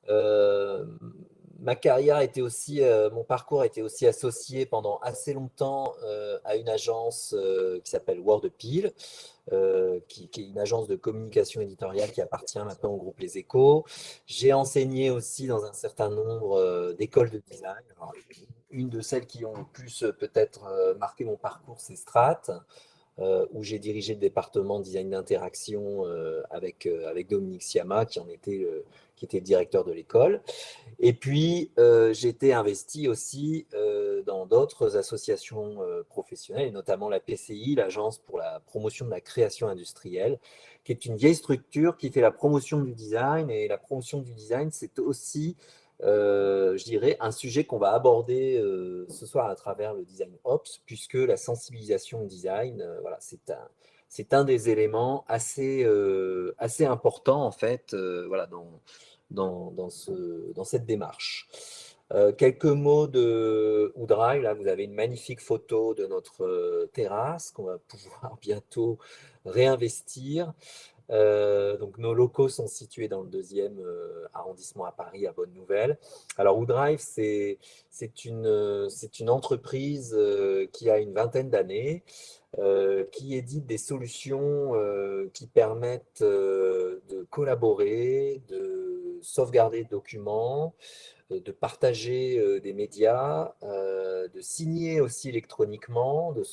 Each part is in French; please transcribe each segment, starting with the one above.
Euh, Ma carrière était aussi, mon parcours a été aussi associé pendant assez longtemps à une agence qui s'appelle Wordpil, qui est une agence de communication éditoriale qui appartient maintenant au groupe Les Échos. J'ai enseigné aussi dans un certain nombre d'écoles de design. Alors, une de celles qui ont le plus peut-être marqué mon parcours, c'est Strat, où j'ai dirigé le département design d'interaction avec Dominique Siama, qui était le directeur de l'école. Et puis, j'ai été investi aussi dans d'autres associations professionnelles, et notamment la PCI, l'Agence pour la promotion de la création industrielle, qui est une vieille structure qui fait la promotion du design. Et la promotion du design, c'est aussi, je dirais, un sujet qu'on va aborder ce soir à travers le Design Ops, puisque la sensibilisation au design, voilà, c'est un des éléments assez importants, en fait, voilà, dans cette démarche. Quelques mots de Woodrive. Là, vous avez une magnifique photo de notre terrasse qu'on va pouvoir bientôt réinvestir. Donc, nos locaux sont situés dans le 2e arrondissement à Paris, à Bonne-Nouvelle. Alors, Woodrive, c'est une entreprise qui a une vingtaine d'années, qui édite des solutions qui permettent de collaborer, de sauvegarder des documents, de partager des médias, de signer aussi électroniquement, de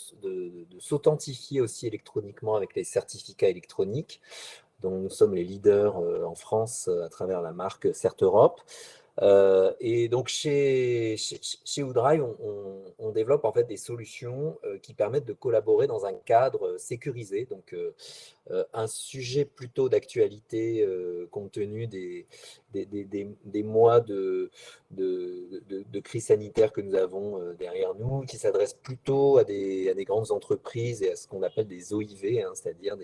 s'authentifier aussi électroniquement avec les certificats électroniques, dont nous sommes les leaders en France à travers la marque CertEurope. Et donc chez Woodrive, on développe en fait des solutions qui permettent de collaborer dans un cadre sécurisé. Donc un sujet plutôt d'actualité compte tenu des mois de crise sanitaire que nous avons derrière nous, qui s'adresse plutôt à des grandes entreprises et à ce qu'on appelle des OIV, hein, c'est-à-dire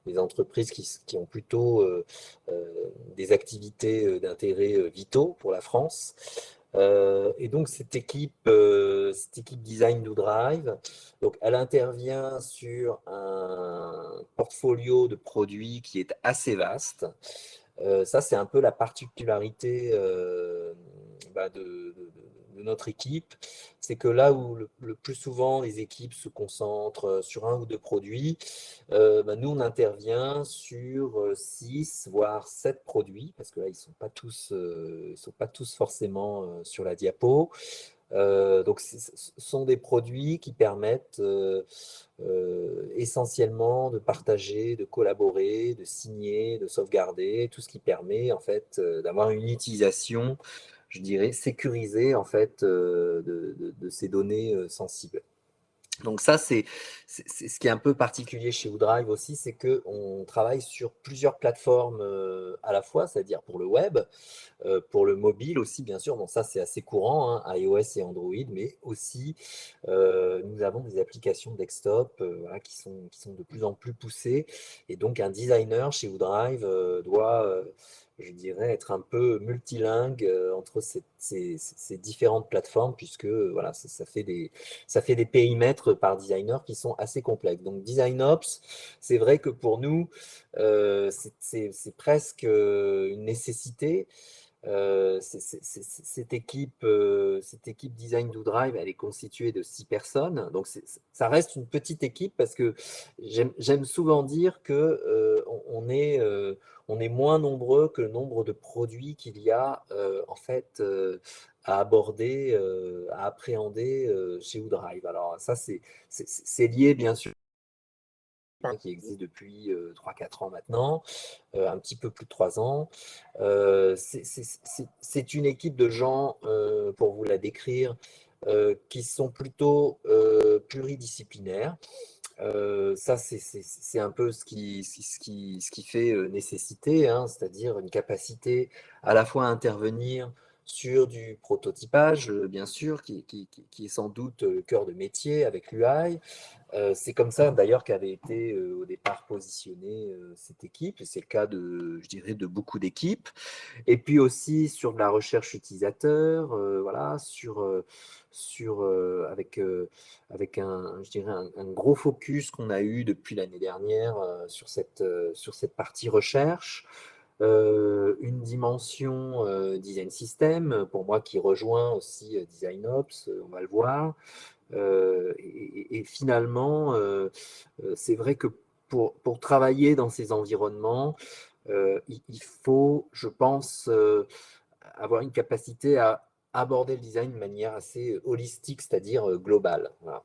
des entreprises qui ont plutôt des activités d'intérêt vitaux pour la France. Et donc cette équipe design do Drive, donc elle intervient sur un portfolio de produits qui est assez vaste. Ça, c'est un peu la particularité de notre équipe. C'est que là où le plus souvent les équipes se concentrent sur un ou deux produits, nous, on intervient sur 6, voire 7 produits, parce que là, ils ne sont pas tous forcément sur la diapo. Donc, ce sont des produits qui permettent essentiellement de partager, de collaborer, de signer, de sauvegarder, tout ce qui permet en fait d'avoir une utilisation, je dirais, sécurisée en fait de ces données sensibles. Donc ça, c'est ce qui est un peu particulier chez Woodrive aussi, c'est qu'on travaille sur plusieurs plateformes à la fois, c'est-à-dire pour le web, pour le mobile aussi, bien sûr. Bon, ça, c'est assez courant, hein, iOS et Android, mais aussi, nous avons des applications desktop voilà, qui sont de plus en plus poussées. Et donc, un designer chez Woodrive doit, je dirais, être un peu multilingue entre ces différentes plateformes, puisque voilà, ça fait des périmètres par designer qui sont assez complexes. Donc, DesignOps, c'est vrai que pour nous, c'est presque une nécessité. Cette équipe Design do Drive, elle est constituée de 6 personnes. Donc, ça reste une petite équipe parce que j'aime souvent dire que on est moins nombreux que le nombre de produits qu'il y a en fait à aborder, à appréhender chez Woodrive. Alors, ça, c'est lié bien sûr qui existe depuis 3-4 ans maintenant, un petit peu plus de 3 ans. C'est une équipe de gens, pour vous la décrire, qui sont plutôt pluridisciplinaires. Ça, c'est un peu ce qui fait nécessité, hein, c'est-à-dire une capacité à la fois à intervenir sur du prototypage, bien sûr, qui est sans doute le cœur de métier avec l'UI, c'est comme ça d'ailleurs qu'avait été au départ positionnée cette équipe, et c'est le cas je dirais, de beaucoup d'équipes. Et puis aussi sur de la recherche utilisateur, voilà, avec je dirais un gros focus qu'on a eu depuis l'année dernière sur cette partie recherche. une dimension design system, pour moi qui rejoint aussi design ops, on va le voir. Et finalement, c'est vrai que pour travailler dans ces environnements, il faut, je pense, avoir une capacité à aborder le design de manière assez holistique, c'est-à-dire globale. Voilà.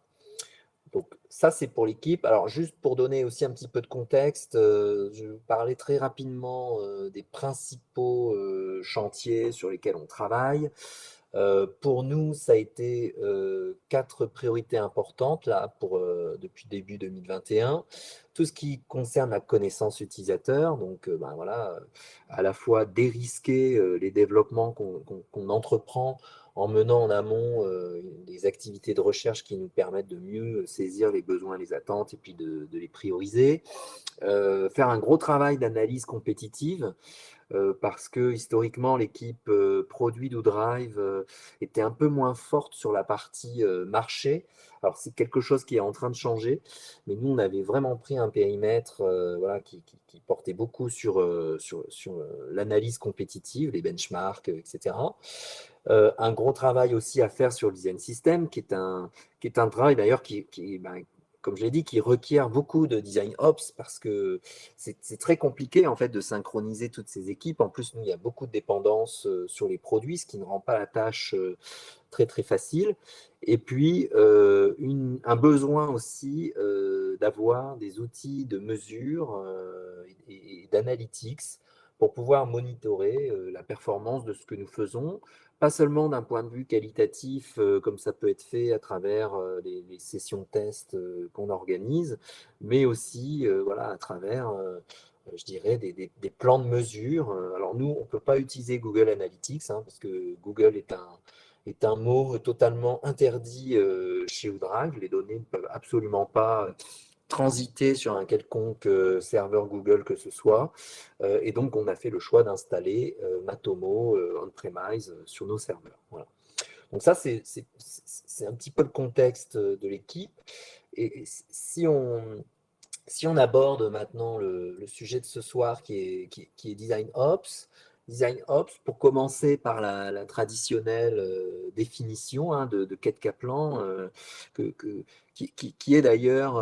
Donc ça, c'est pour l'équipe. Alors juste pour donner aussi un petit peu de contexte, je vais vous parler très rapidement des principaux chantiers sur lesquels on travaille. Pour nous, ça a été 4 priorités importantes là, depuis début 2021. Tout ce qui concerne la connaissance utilisateur, donc ben voilà, à la fois dérisquer les développements qu'on entreprend en menant en amont des activités de recherche qui nous permettent de mieux saisir les besoins, les attentes et puis de les prioriser. Faire un gros travail d'analyse compétitive parce que historiquement, l'équipe produit ou drive était un peu moins forte sur la partie marché. Alors, c'est quelque chose qui est en train de changer, mais nous, on avait vraiment pris un périmètre voilà, qui portait beaucoup sur l'analyse compétitive, les benchmarks, etc. Un gros travail aussi à faire sur le design system, qui est un travail d'ailleurs ben, comme je l'ai dit, qui requiert beaucoup de design ops parce que c'est très compliqué en fait de synchroniser toutes ces équipes. En plus, nous, il y a beaucoup de dépendances sur les produits, ce qui ne rend pas la tâche très très facile. Et puis, un besoin aussi d'avoir des outils de mesure et d'analytics pour pouvoir monitorer la performance de ce que nous faisons, pas seulement d'un point de vue qualitatif, comme ça peut être fait à travers les sessions de test qu'on organise, mais aussi voilà, à travers, je dirais, des plans de mesure. Alors nous, on ne peut pas utiliser Google Analytics, hein, parce que Google est un mot totalement interdit chez Oudrage. Les données ne peuvent absolument pas transiter sur un quelconque serveur Google que ce soit. Et donc, on a fait le choix d'installer Matomo on-premise sur nos serveurs. Voilà. Donc ça, c'est un petit peu le contexte de l'équipe. Et si on aborde maintenant le sujet de ce soir qui est Design Ops, Design Ops, pour commencer par la traditionnelle définition hein, de Kate Kaplan, que, que- qui est d'ailleurs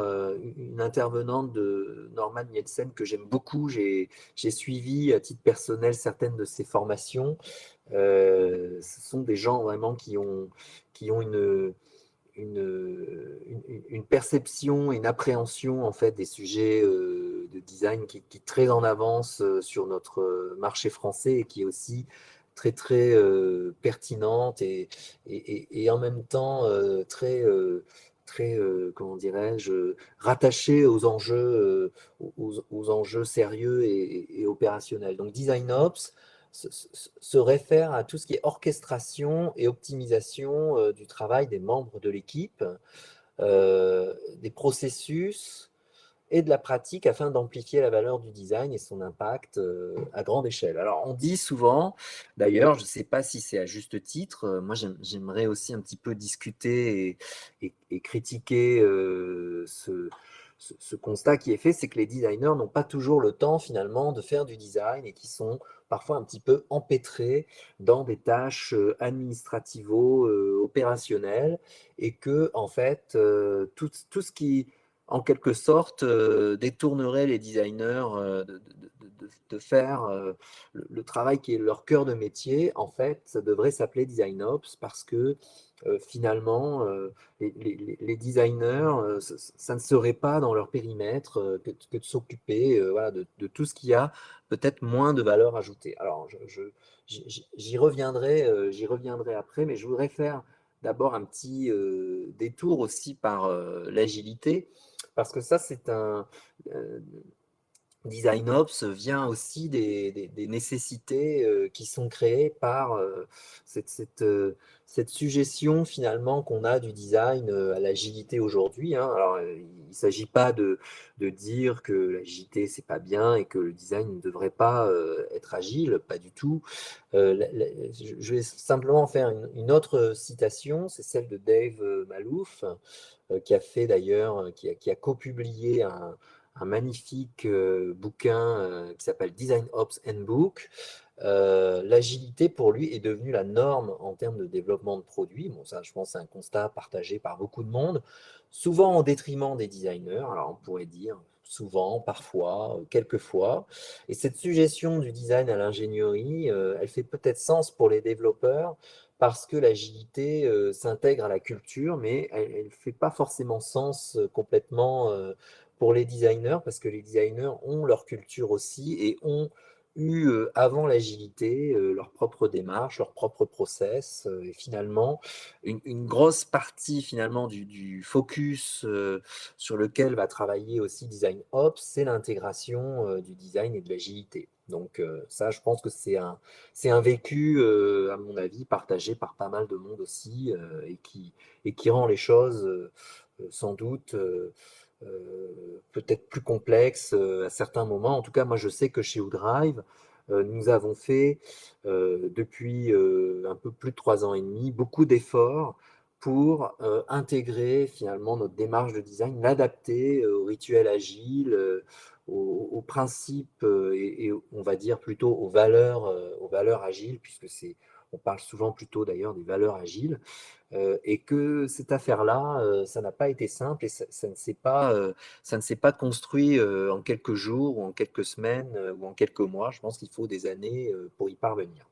une intervenante de Norman Nielsen que j'aime beaucoup. J'ai suivi à titre personnel certaines de ses formations. Ce sont des gens vraiment qui ont une perception et une appréhension en fait des sujets de design qui est très en avance sur notre marché français et qui est aussi très très pertinente et en même temps très très comment dirais-je rattachée aux enjeux aux enjeux sérieux et opérationnels. Donc Design Ops se réfère à tout ce qui est orchestration et optimisation du travail des membres de l'équipe, des processus et de la pratique afin d'amplifier la valeur du design et son impact à grande échelle. Alors on dit souvent, d'ailleurs, je ne sais pas si c'est à juste titre, moi j'aimerais aussi un petit peu discuter et critiquer ce constat qui est fait, c'est que les designers n'ont pas toujours le temps finalement de faire du design et qui sont parfois un petit peu empêtrés dans des tâches administrativo-opérationnelles et que en fait tout ce qui en quelque sorte, détournerait les designers de faire le travail qui est leur cœur de métier. En fait, ça devrait s'appeler Design Ops parce que finalement, les designers, ça ne serait pas dans leur périmètre que de s'occuper voilà, de tout ce qui a peut-être moins de valeur ajoutée. Alors, j'y reviendrai après, mais je voudrais faire d'abord un petit détour aussi par l'agilité parce que ça, c'est un Design Ops vient aussi des nécessités qui sont créées par cette, cette, euh, cette suggestion finalement qu'on a du design à l'agilité aujourd'hui. Hein. Alors, il ne s'agit pas de dire que l'agilité, c'est pas bien et que le design ne devrait pas être agile, pas du tout. Je vais simplement faire une autre citation, c'est celle de Dave Malouf, qui a fait d'ailleurs, qui a copublié un magnifique bouquin qui s'appelle Design Ops Handbook. L'agilité, pour lui, est devenue la norme en termes de développement de produits. Bon, ça, je pense, c'est un constat partagé par beaucoup de monde, souvent au détriment des designers. Alors, on pourrait dire souvent, parfois, quelquefois. Et cette suggestion du design à l'ingénierie, elle fait peut-être sens pour les développeurs parce que l'agilité s'intègre à la culture, mais elle ne fait pas forcément sens complètement pour les designers, parce que les designers ont leur culture aussi et ont eu avant l'agilité leur propre démarche, leur propre process, et finalement une grosse partie finalement du focus sur lequel va travailler aussi Design Ops, c'est l'intégration du design et de l'agilité. Donc ça, je pense que c'est un vécu, à mon avis, partagé par pas mal de monde aussi, et qui rend les choses sans doute peut-être plus complexes à certains moments. En tout cas, moi, je sais que chez Woodrive, nous avons fait depuis un peu plus de 3 ans et demi beaucoup d'efforts pour intégrer finalement notre démarche de design, l'adapter au rituel agile, aux principes et on va dire plutôt aux valeurs agiles, puisque on parle souvent plutôt d'ailleurs des valeurs agiles, et que cette affaire-là, ça n'a pas été simple et ça ne s'est pas construit en quelques jours ou en quelques semaines ou en quelques mois. Je pense qu'il faut des années pour y parvenir.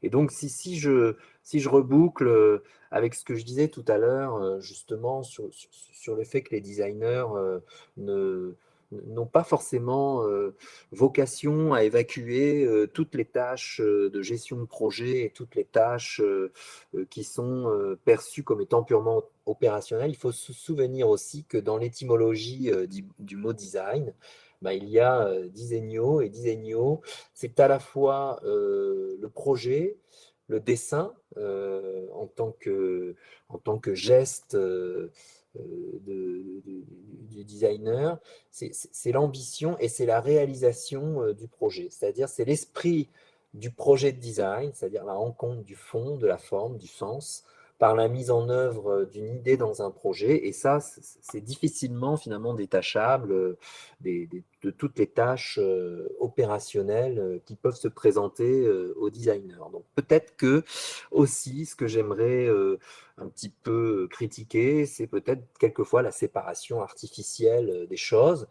Et donc, si je reboucle avec ce que je disais tout à l'heure, justement, sur le fait que les designers ne, n'ont pas forcément vocation à évacuer toutes les tâches de gestion de projet et toutes les tâches qui sont perçues comme étant purement opérationnelles, il faut se souvenir aussi que dans l'étymologie du mot design, bah, il y a disegno, et disegno, c'est à la fois le projet, le dessin en tant que geste du designer, c'est l'ambition et c'est la réalisation du projet. C'est-à-dire, c'est l'esprit du projet de design, c'est-à-dire la rencontre du fond, de la forme, du sens, par la mise en œuvre d'une idée dans un projet. Et ça, c'est difficilement finalement détachable de toutes les tâches opérationnelles qui peuvent se présenter aux designers. Donc peut-être que aussi, ce que j'aimerais un petit peu critiquer, c'est peut-être quelquefois la séparation artificielle des choses,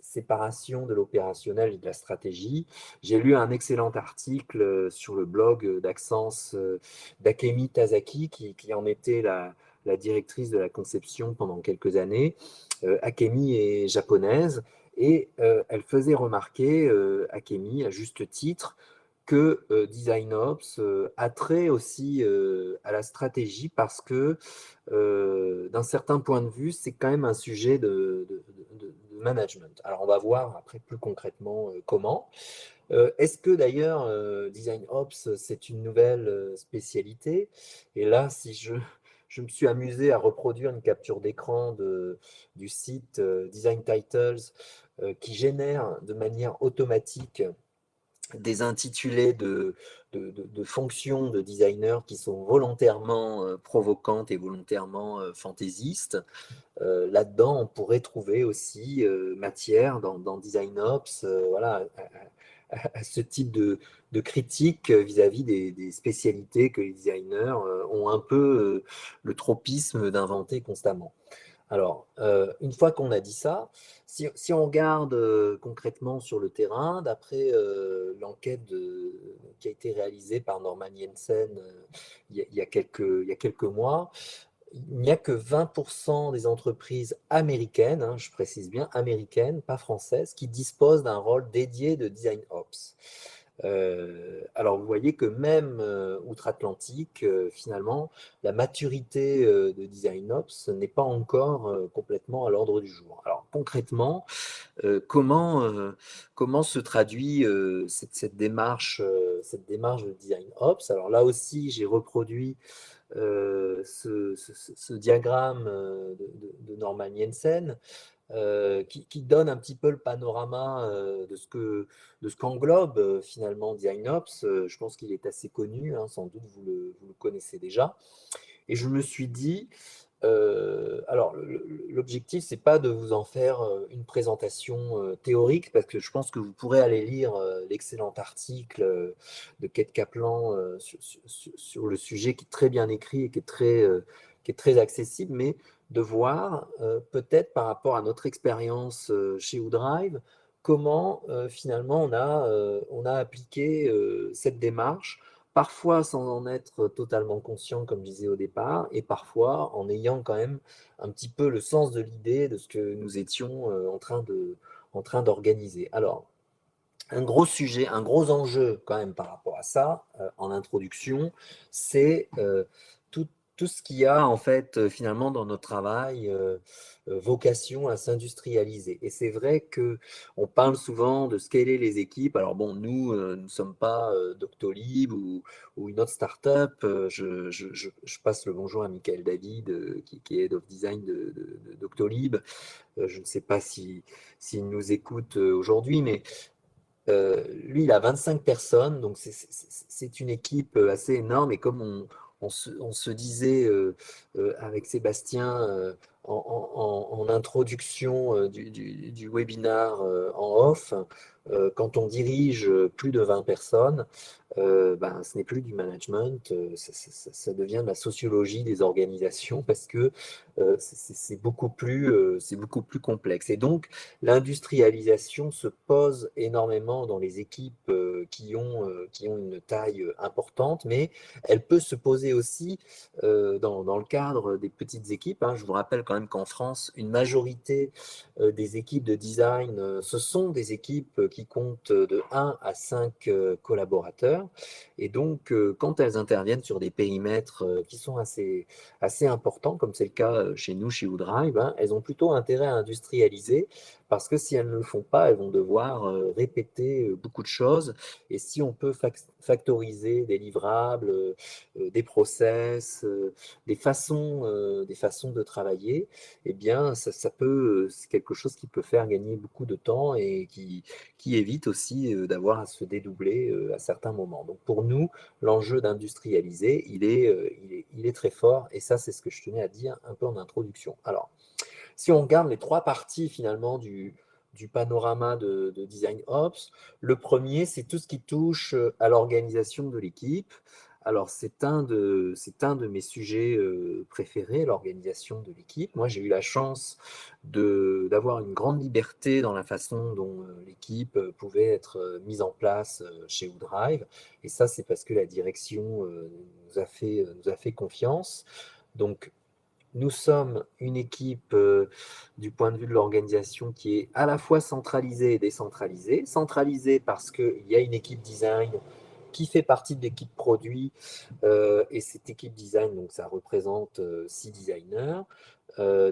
séparation de l'opérationnel et de la stratégie. J'ai lu un excellent article sur le blog d'Axence d'Akemi Tazaki, qui en était la directrice de la conception pendant quelques années. Akemi est japonaise et elle faisait remarquer, Akemi, à juste titre, que DesignOps a trait aussi à la stratégie parce que, d'un certain point de vue, c'est quand même un sujet de management. Alors, on va voir après plus concrètement comment. Est-ce que d'ailleurs, DesignOps, c'est une nouvelle spécialité? Et là, si je me suis amusé à reproduire une capture d'écran du site Design Titles qui génère de manière automatique des intitulés de fonctions de designers qui sont volontairement provocantes et volontairement fantaisistes. Là-dedans, on pourrait trouver aussi matière dans DesignOps, voilà, à ce type de critique vis-à-vis des spécialités que les designers ont un peu le tropisme d'inventer constamment. Alors, une fois qu'on a dit ça, si on regarde concrètement sur le terrain, d'après l'enquête qui a été réalisée par Norman Jensen il y a quelques mois, il n'y a que 20% des entreprises américaines, hein, je précise bien américaines, pas françaises, qui disposent d'un rôle dédié de design ops. Alors vous voyez que même outre-Atlantique, finalement, la maturité de design ops n'est pas encore complètement à l'ordre du jour. Alors concrètement, comment se traduit cette démarche de design ops? Alors là aussi, j'ai reproduit ce diagramme de Norman Jensen qui donne un petit peu le panorama de ce qu'englobe finalement DesignOps. Je pense qu'il est assez connu, hein, sans doute vous le connaissez déjà. Et je me suis dit, Alors, l'objectif, c'est pas de vous en faire une présentation théorique, parce que je pense que vous pourrez aller lire l'excellent article de Kate Kaplan sur le sujet, qui est très bien écrit et qui est très accessible, mais de voir peut-être par rapport à notre expérience chez Woodrive, comment finalement on a appliqué cette démarche parfois sans en être totalement conscient, comme je disais au départ, et parfois en ayant quand même un petit peu le sens de l'idée de ce que nous étions en train d'organiser. Alors, un gros sujet, un gros enjeu quand même par rapport à ça, en introduction, c'est tout, tout ce qu'il y a en fait finalement dans notre travail vocation à s'industrialiser. Et c'est vrai que on parle souvent de scaler les équipes. Alors bon, nous ne sommes pas Doctolib ou une autre startup. Je passe le bonjour à Michael David, qui est Head of Design de Doctolib. Je ne sais pas s'il nous écoute aujourd'hui, mais lui, il a 25 personnes, donc c'est une équipe assez énorme. Et comme on se disait avec Sébastien en introduction du webinar en off, quand on dirige plus de 20 personnes, ben, ce n'est plus du management, ça devient de la sociologie des organisations, parce que c'est beaucoup plus complexe. Et donc, l'industrialisation se pose énormément dans les équipes qui ont une taille importante, mais elle peut se poser aussi dans le cadre des petites équipes, hein. Je vous rappelle quand même qu'en France, une majorité des équipes de design, ce sont des équipes qui comptent de 1 à 5 collaborateurs. Et donc, quand elles interviennent sur des périmètres qui sont assez importants, comme c'est le cas chez nous, chez Woodrive, hein, elles ont plutôt intérêt à industrialiser, parce que si elles ne le font pas, elles vont devoir répéter beaucoup de choses. Et si on peut factoriser des livrables, des process, des façons de travailler, eh bien, c'est quelque chose qui peut faire gagner beaucoup de temps et qui évite aussi d'avoir à se dédoubler à certains moments. Donc pour nous, l'enjeu d'industrialiser, il est très fort, et ça, c'est ce que je tenais à dire un peu en introduction. Alors, si on regarde les trois parties finalement du panorama de Design Ops, le premier, c'est tout ce qui touche à l'organisation de l'équipe. Alors, c'est un de mes sujets préférés, l'organisation de l'équipe. Moi, j'ai eu la chance d'avoir une grande liberté dans la façon dont l'équipe pouvait être mise en place chez Woodrive. Et ça, c'est parce que la direction nous a fait confiance. Donc, nous sommes une équipe du point de vue de l'organisation qui est à la fois centralisée et décentralisée. Centralisée parce qu'il y a une équipe design qui fait partie de l'équipe produit, et cette équipe design, donc ça représente 6 designers.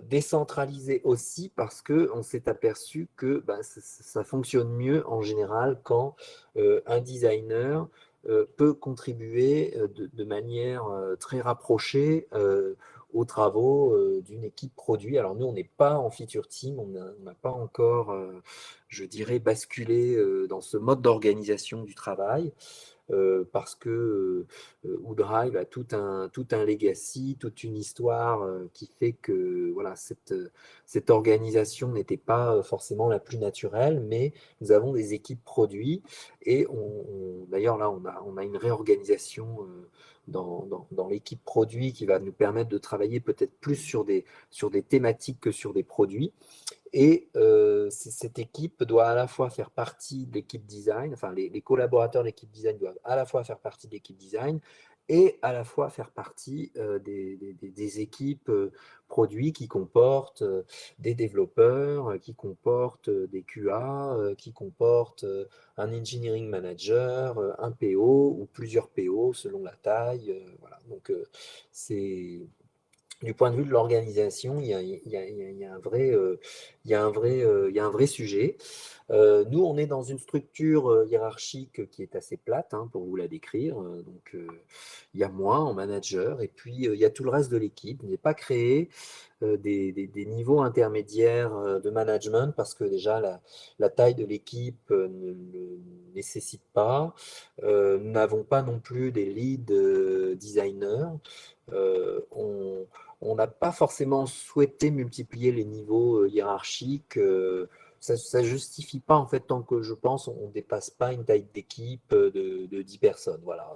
Décentralisée aussi parce qu'on s'est aperçu que bah, ça fonctionne mieux en général quand un designer peut contribuer de manière très rapprochée aux travaux d'une équipe produit. Alors nous, on n'est pas en feature team, on n'a pas encore, je dirais, basculé dans ce mode d'organisation du travail. Parce que Woodrive a tout un legacy, toute une histoire qui fait que voilà, cette organisation n'était pas forcément la plus naturelle, mais nous avons des équipes produits, et d'ailleurs là, on a une réorganisation dans l'équipe produit qui va nous permettre de travailler peut-être plus sur des thématiques que sur des produits. Et cette équipe doit à la fois faire partie de l'équipe design, enfin les collaborateurs de l'équipe design doivent à la fois faire partie de l'équipe design et à la fois faire partie des équipes produits qui comportent des développeurs, qui comportent des QA, qui comportent un engineering manager, un PO ou plusieurs PO selon la taille. Voilà. Donc c'est du point de vue de l'organisation, il y a un vrai, il y a un vrai sujet. Nous, on est dans une structure hiérarchique qui est assez plate, hein, pour vous la décrire. Donc, il y a moi en manager, et puis il y a tout le reste de l'équipe. Il n'est pas créé. des niveaux intermédiaires de management parce que déjà la taille de l'équipe ne le nécessite pas. Nous n'avons pas non plus des lead designers. On n'a pas forcément souhaité multiplier les niveaux hiérarchiques. Ça ne justifie pas, en fait, tant que je pense, on ne dépasse pas une taille d'équipe de 10 personnes. Voilà.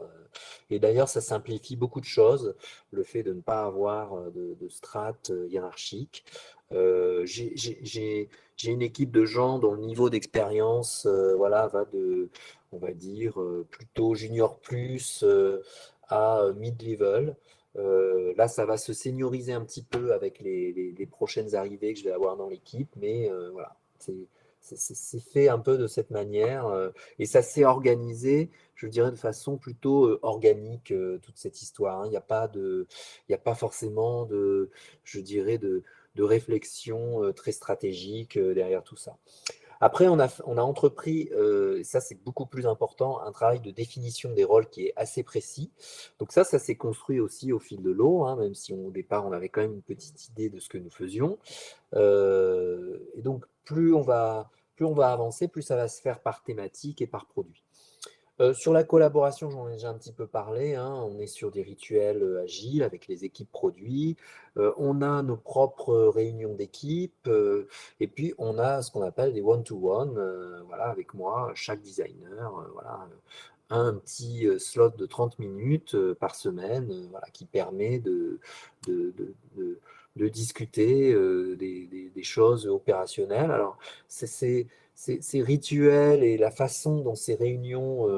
Et d'ailleurs, ça simplifie beaucoup de choses, le fait de ne pas avoir de strates hiérarchiques. J'ai une équipe de gens dont le niveau d'expérience voilà, va on va dire, plutôt junior plus à mid-level. Là, ça va se senioriser un petit peu avec les prochaines arrivées que je vais avoir dans l'équipe, mais voilà, c'est fait un peu de cette manière et ça s'est organisé, je dirais, de façon plutôt organique, toute cette histoire, hein. Il y a pas forcément je dirais, de réflexion très stratégique derrière tout ça. Après, on a entrepris, ça c'est beaucoup plus important, un travail de définition des rôles qui est assez précis. Donc ça s'est construit aussi au fil de l'eau, hein, même si au départ on avait quand même une petite idée de ce que nous faisions. Et donc plus on va avancer, plus ça va se faire par thématique et par produit. Sur la collaboration, j'en ai déjà un petit peu parlé, hein. On est sur des rituels agiles avec les équipes produits. On a nos propres réunions d'équipe. Et puis, on a ce qu'on appelle des one-to-one, voilà, avec moi, chaque designer. Voilà, un petit slot de 30 minutes par semaine, voilà, qui permet de, de, de- de discuter des choses opérationnelles. Alors, ces rituels et la façon dont ces réunions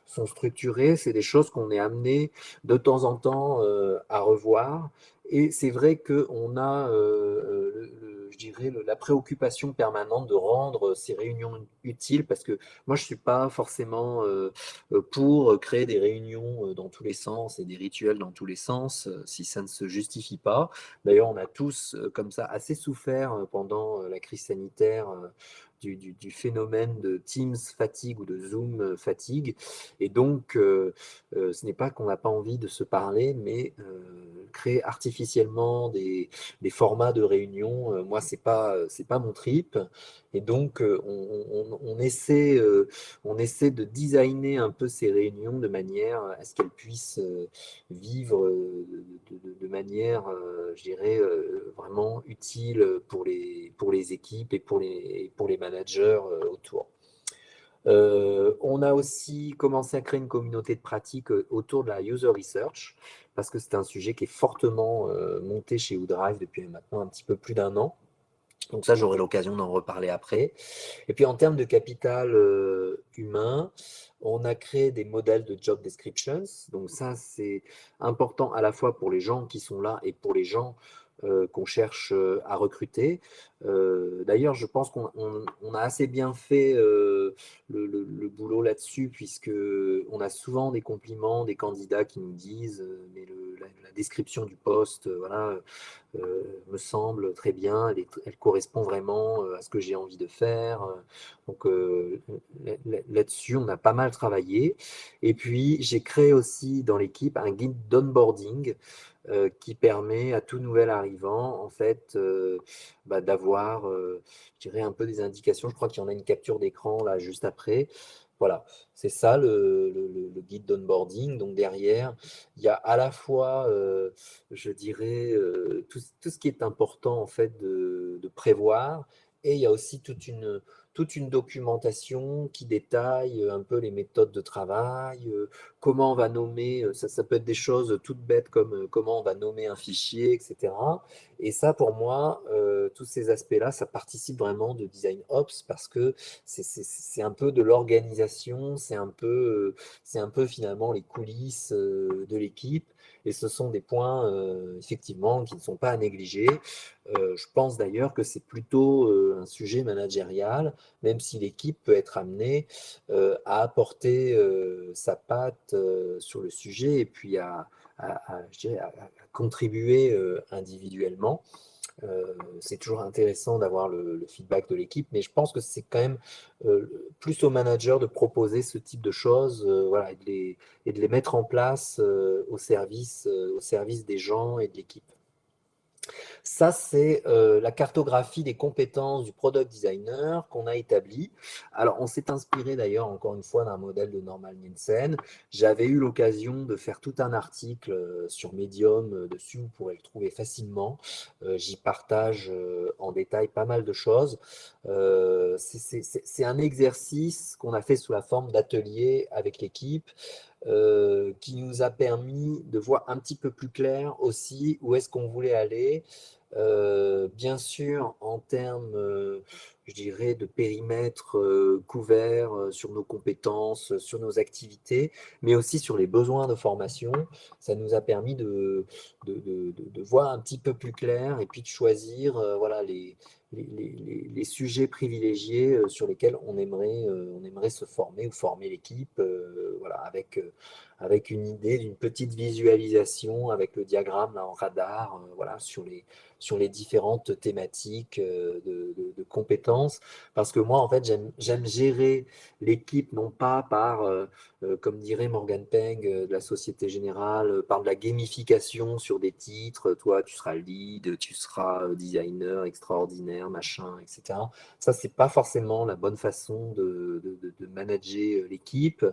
sont structurées, c'est des choses qu'on est amené de temps en temps à revoir. Et c'est vrai qu'on a, je dirais, la préoccupation permanente de rendre ces réunions utiles parce que moi, je ne suis pas forcément pour créer des réunions dans tous les sens et des rituels dans tous les sens si ça ne se justifie pas. D'ailleurs, on a tous, comme ça, assez souffert pendant la crise sanitaire du phénomène de Teams fatigue ou de Zoom fatigue. Et donc, ce n'est pas qu'on n'a pas envie de se parler, mais créer artificiellement des formats de réunion, moi, c'est pas mon trip. Et donc, on essaie de designer un peu ces réunions de manière à ce qu'elles puissent vivre de manière, je dirais, vraiment utile pour les équipes et pour les managers autour. On a aussi commencé à créer une communauté de pratique autour de la user research, parce que c'est un sujet qui est fortement monté chez Woodrive depuis maintenant un petit peu plus d'un an. Donc ça, j'aurai l'occasion d'en reparler après. Et puis en termes de capital humain, on a créé des modèles de job descriptions. Donc ça, c'est important à la fois pour les gens qui sont là et pour les gens qu'on cherche à recruter. D'ailleurs, je pense qu'on a assez bien fait le boulot là-dessus, puisque on a souvent des compliments des candidats qui nous disent mais la description du poste, voilà, me semble très bien, elle correspond vraiment à ce que j'ai envie de faire. Donc là-dessus, on a pas mal travaillé. Et puis, j'ai créé aussi dans l'équipe un guide d'onboarding qui permet à tout nouvel arrivant, en fait, d'avoir, je dirais, un peu des indications. Je crois qu'il y en a une capture d'écran là juste après. Voilà, c'est ça le guide d'onboarding. Donc derrière, il y a à la fois, je dirais, tout ce qui est important en fait de prévoir, et il y a aussi toute une documentation qui détaille un peu les méthodes de travail, comment on va nommer, ça peut être des choses toutes bêtes comme comment on va nommer un fichier, etc. Et ça, pour moi, tous ces aspects-là, ça participe vraiment de Design Ops parce que c'est un peu de l'organisation, c'est un peu finalement les coulisses de l'équipe. Et ce sont des points, effectivement, qui ne sont pas à négliger. Je pense d'ailleurs que c'est plutôt un sujet managérial, même si l'équipe peut être amenée à apporter sa patte sur le sujet et puis je dirais, à contribuer individuellement. C'est toujours intéressant d'avoir le feedback de l'équipe, mais je pense que c'est quand même plus au manager de proposer ce type de choses, voilà, et de les mettre en place au service des gens et de l'équipe. Ça, c'est la cartographie des compétences du product designer qu'on a établie. Alors, on s'est inspiré d'ailleurs, encore une fois, d'un modèle de Norman Nielsen. J'avais eu l'occasion de faire tout un article sur Medium dessus, vous pourrez le trouver facilement. J'y partage en détail pas mal de choses. C'est un exercice qu'on a fait sous la forme d'atelier avec l'équipe qui nous a permis de voir un petit peu plus clair aussi où est-ce qu'on voulait aller. Bien sûr, en termes, je dirais, de périmètre couvert sur nos compétences, sur nos activités, mais aussi sur les besoins de formation. Ça nous a permis de voir un petit peu plus clair et puis de choisir voilà, les sujets privilégiés sur lesquels on aimerait se former ou former l'équipe voilà, avec une idée d'une petite visualisation avec le diagramme là, en radar voilà, sur les différentes thématiques de compétences. Parce que moi, en fait, j'aime gérer l'équipe non pas par, comme dirait Morgan Peng de la Société Générale, par de la gamification sur des titres. Toi, tu seras lead, tu seras designer extraordinaire, machin, etc. Ça, c'est pas forcément la bonne façon de manager l'équipe.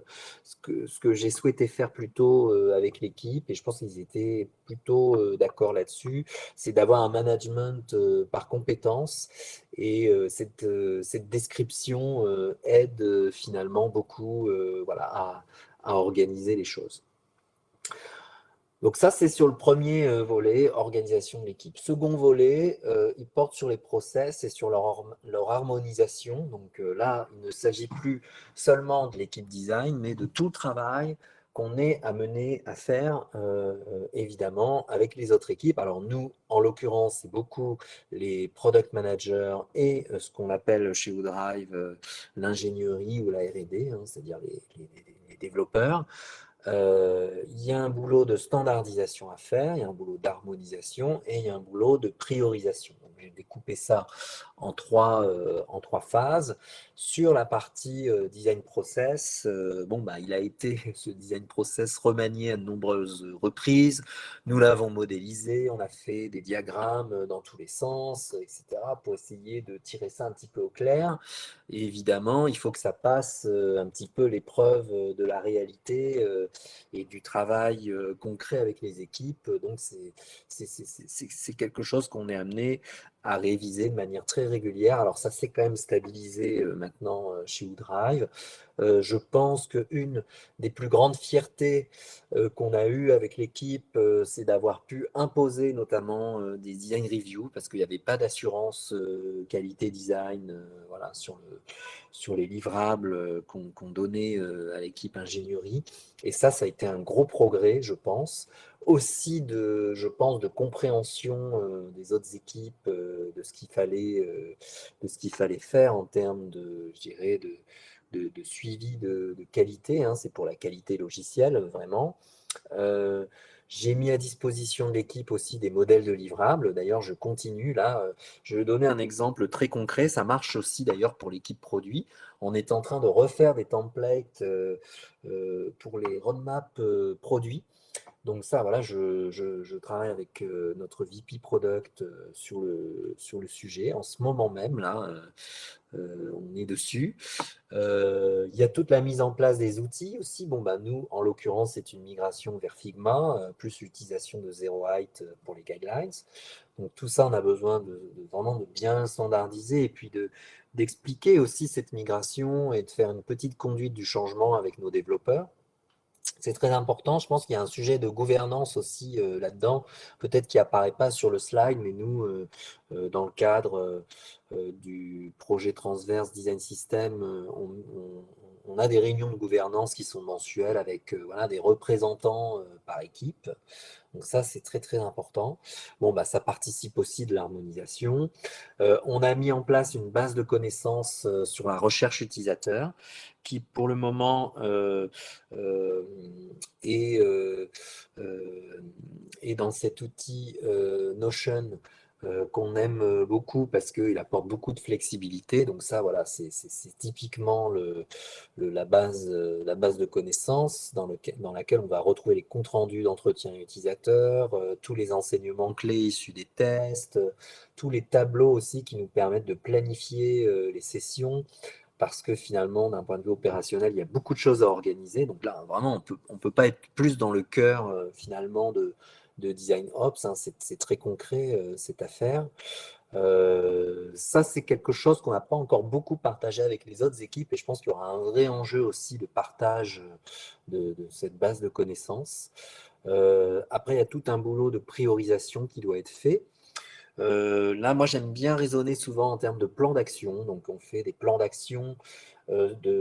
Ce que j'ai souhaité faire plutôt avec l'équipe, et je pense qu'ils étaient plutôt d'accord là-dessus, c'est d'avoir un management par compétences. Et cette description aide finalement beaucoup voilà, à organiser les choses. Donc ça, c'est sur le premier volet, organisation de l'équipe. Second volet, il porte sur les process et sur leur harmonisation. Donc là, il ne s'agit plus seulement de l'équipe design, mais de tout le travail qu'on est amené à faire, évidemment, avec les autres équipes. Alors nous, en l'occurrence, c'est beaucoup les product managers et ce qu'on appelle chez Woodrive l'ingénierie ou la R&D, hein, c'est-à-dire les développeurs. Il y a un boulot de standardisation à faire, il y a un boulot d'harmonisation et il y a un boulot de priorisation. J'ai découpé ça en trois phases. Sur la partie design process, bon, bah, il a été ce design process remanié à de nombreuses reprises. Nous l'avons modélisé, on a fait des diagrammes dans tous les sens, etc., pour essayer de tirer ça un petit peu au clair. Et évidemment, il faut que ça passe un petit peu l'épreuve de la réalité et du travail concret avec les équipes. Donc, c'est quelque chose qu'on est amené à réviser de manière très régulière. Alors, ça s'est quand même stabilisé maintenant chez Woodrive. Je pense qu'une des plus grandes fiertés qu'on a eues avec l'équipe, c'est d'avoir pu imposer notamment des design reviews parce qu'il n'y avait pas d'assurance qualité design voilà, sur les livrables qu'on donnait à l'équipe ingénierie. Et ça a été un gros progrès, je pense. Aussi, je pense, de compréhension des autres équipes de ce qu'il fallait faire en termes de, je dirais, de suivi de qualité. Hein, c'est pour la qualité logicielle, vraiment. Euh, j'ai mis à disposition de l'équipe aussi des modèles de livrables. D'ailleurs, je continue là. Je vais donner un exemple très concret. Ça marche aussi d'ailleurs pour l'équipe produit. On est en train de refaire des templates pour les roadmaps produits. Donc ça, voilà, je travaille avec notre VP Product sur le sujet. En ce moment même, là, on est dessus. Il y a toute la mise en place des outils aussi. Bon, bah, nous, en l'occurrence, c'est une migration vers Figma, plus l'utilisation de Zero Height pour les guidelines. Donc tout ça, on a besoin vraiment de bien standardiser et puis d'expliquer aussi cette migration et de faire une petite conduite du changement avec nos développeurs. C'est très important. Je pense qu'il y a un sujet de gouvernance aussi là-dedans, peut-être qui apparaît pas sur le slide, mais nous, dans le cadre du projet transverse Design System, on a des réunions de gouvernance qui sont mensuelles avec voilà, des représentants par équipe. Donc ça, c'est très très important. Bon, bah, ça participe aussi de l'harmonisation. On a mis en place une base de connaissances sur la recherche utilisateur qui, pour le moment, euh, est, euh, est dans cet outil Notion qu'on aime beaucoup parce qu'il apporte beaucoup de flexibilité. Donc ça, voilà, c'est typiquement la base de connaissances dans laquelle on va retrouver les comptes rendus d'entretien utilisateurs, tous les enseignements clés issus des tests, tous les tableaux aussi qui nous permettent de planifier les sessions. Parce que finalement, d'un point de vue opérationnel, il y a beaucoup de choses à organiser. Donc là, vraiment, on peut pas être plus dans le cœur finalement de Design Ops, hein. C'est très concret cette affaire. Ça, c'est quelque chose qu'on n'a pas encore beaucoup partagé avec les autres équipes et je pense qu'il y aura un vrai enjeu aussi de partage de cette base de connaissances. Après, il y a tout un boulot de priorisation qui doit être fait. Là, moi, j'aime bien raisonner souvent en termes de plans d'action. Donc, on fait des plans d'action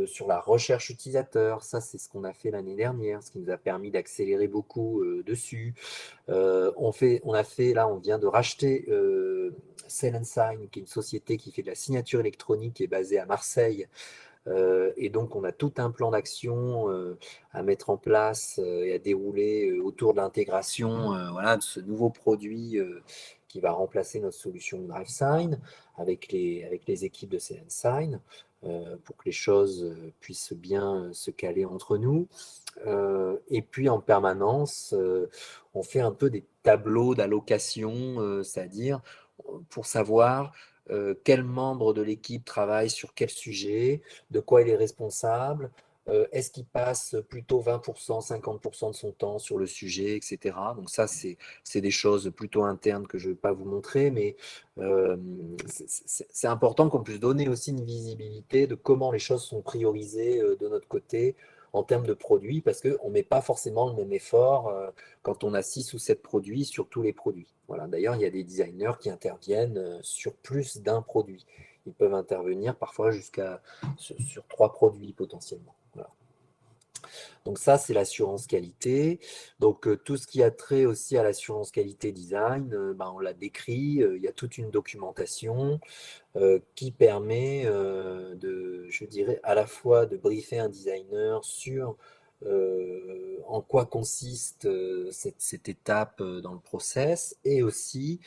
sur la recherche utilisateur. Ça, c'est ce qu'on a fait l'année dernière, ce qui nous a permis d'accélérer beaucoup dessus. Là, on vient de racheter Sell & Sign, qui est une société qui fait de la signature électronique, qui est basée à Marseille. Et donc, on a tout un plan d'action à mettre en place et à dérouler autour de l'intégration voilà, de ce nouveau produit qui va remplacer notre solution DriveSign avec les équipes de CNSign pour que les choses puissent bien se caler entre nous. Et puis en permanence, on fait un peu des tableaux d'allocation, c'est-à-dire pour savoir quel membre de l'équipe travaille sur quel sujet, de quoi il est responsable, est-ce qu'il passe plutôt 20%, 50% de son temps sur le sujet, etc. Donc ça, c'est des choses plutôt internes que je ne vais pas vous montrer, mais c'est important qu'on puisse donner aussi une visibilité de comment les choses sont priorisées de notre côté en termes de produits, parce qu'on ne met pas forcément le même effort quand on a 6 ou 7 produits sur tous les produits. Voilà. D'ailleurs, il y a des designers qui interviennent sur plus d'un produit. Ils peuvent intervenir parfois jusqu'à sur 3 produits potentiellement. Voilà. Donc ça, c'est l'assurance qualité. Donc tout ce qui a trait aussi à l'assurance qualité design, ben, on l'a décrit. Il y a toute une documentation qui permet je dirais, à la fois de briefer un designer sur en quoi consiste cette étape dans le process et aussi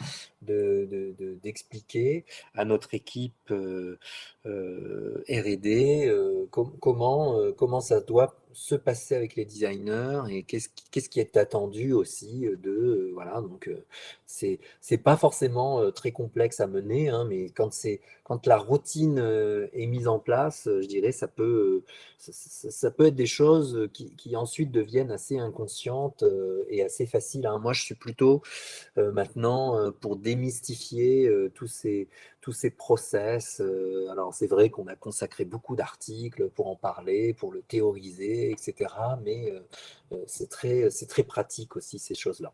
d'expliquer à notre équipe R&D comment ça doit se passer avec les designers et qu'est-ce qui est attendu aussi voilà, donc c'est pas forcément très complexe à mener, hein, mais quand la routine est mise en place, je dirais ça peut être des choses qui ensuite deviennent assez inconscientes et assez faciles, hein. Moi, je suis plutôt maintenant pour démystifier tous ces process. Alors, c'est vrai qu'on a consacré beaucoup d'articles pour en parler, pour le théoriser, etc. Mais c'est très pratique aussi, ces choses-là.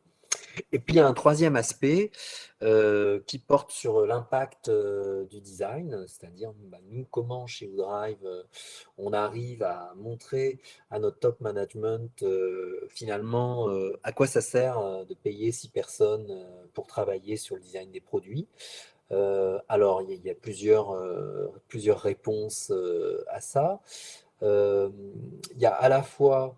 Et puis, il y a un troisième aspect qui porte sur l'impact du design, c'est-à-dire bah, nous, comment chez WooDrive, on arrive à montrer à notre top management finalement à quoi ça sert de payer 6 personnes pour travailler sur le design des produits. Alors, il y a plusieurs réponses à ça. Euh, il y a à la fois,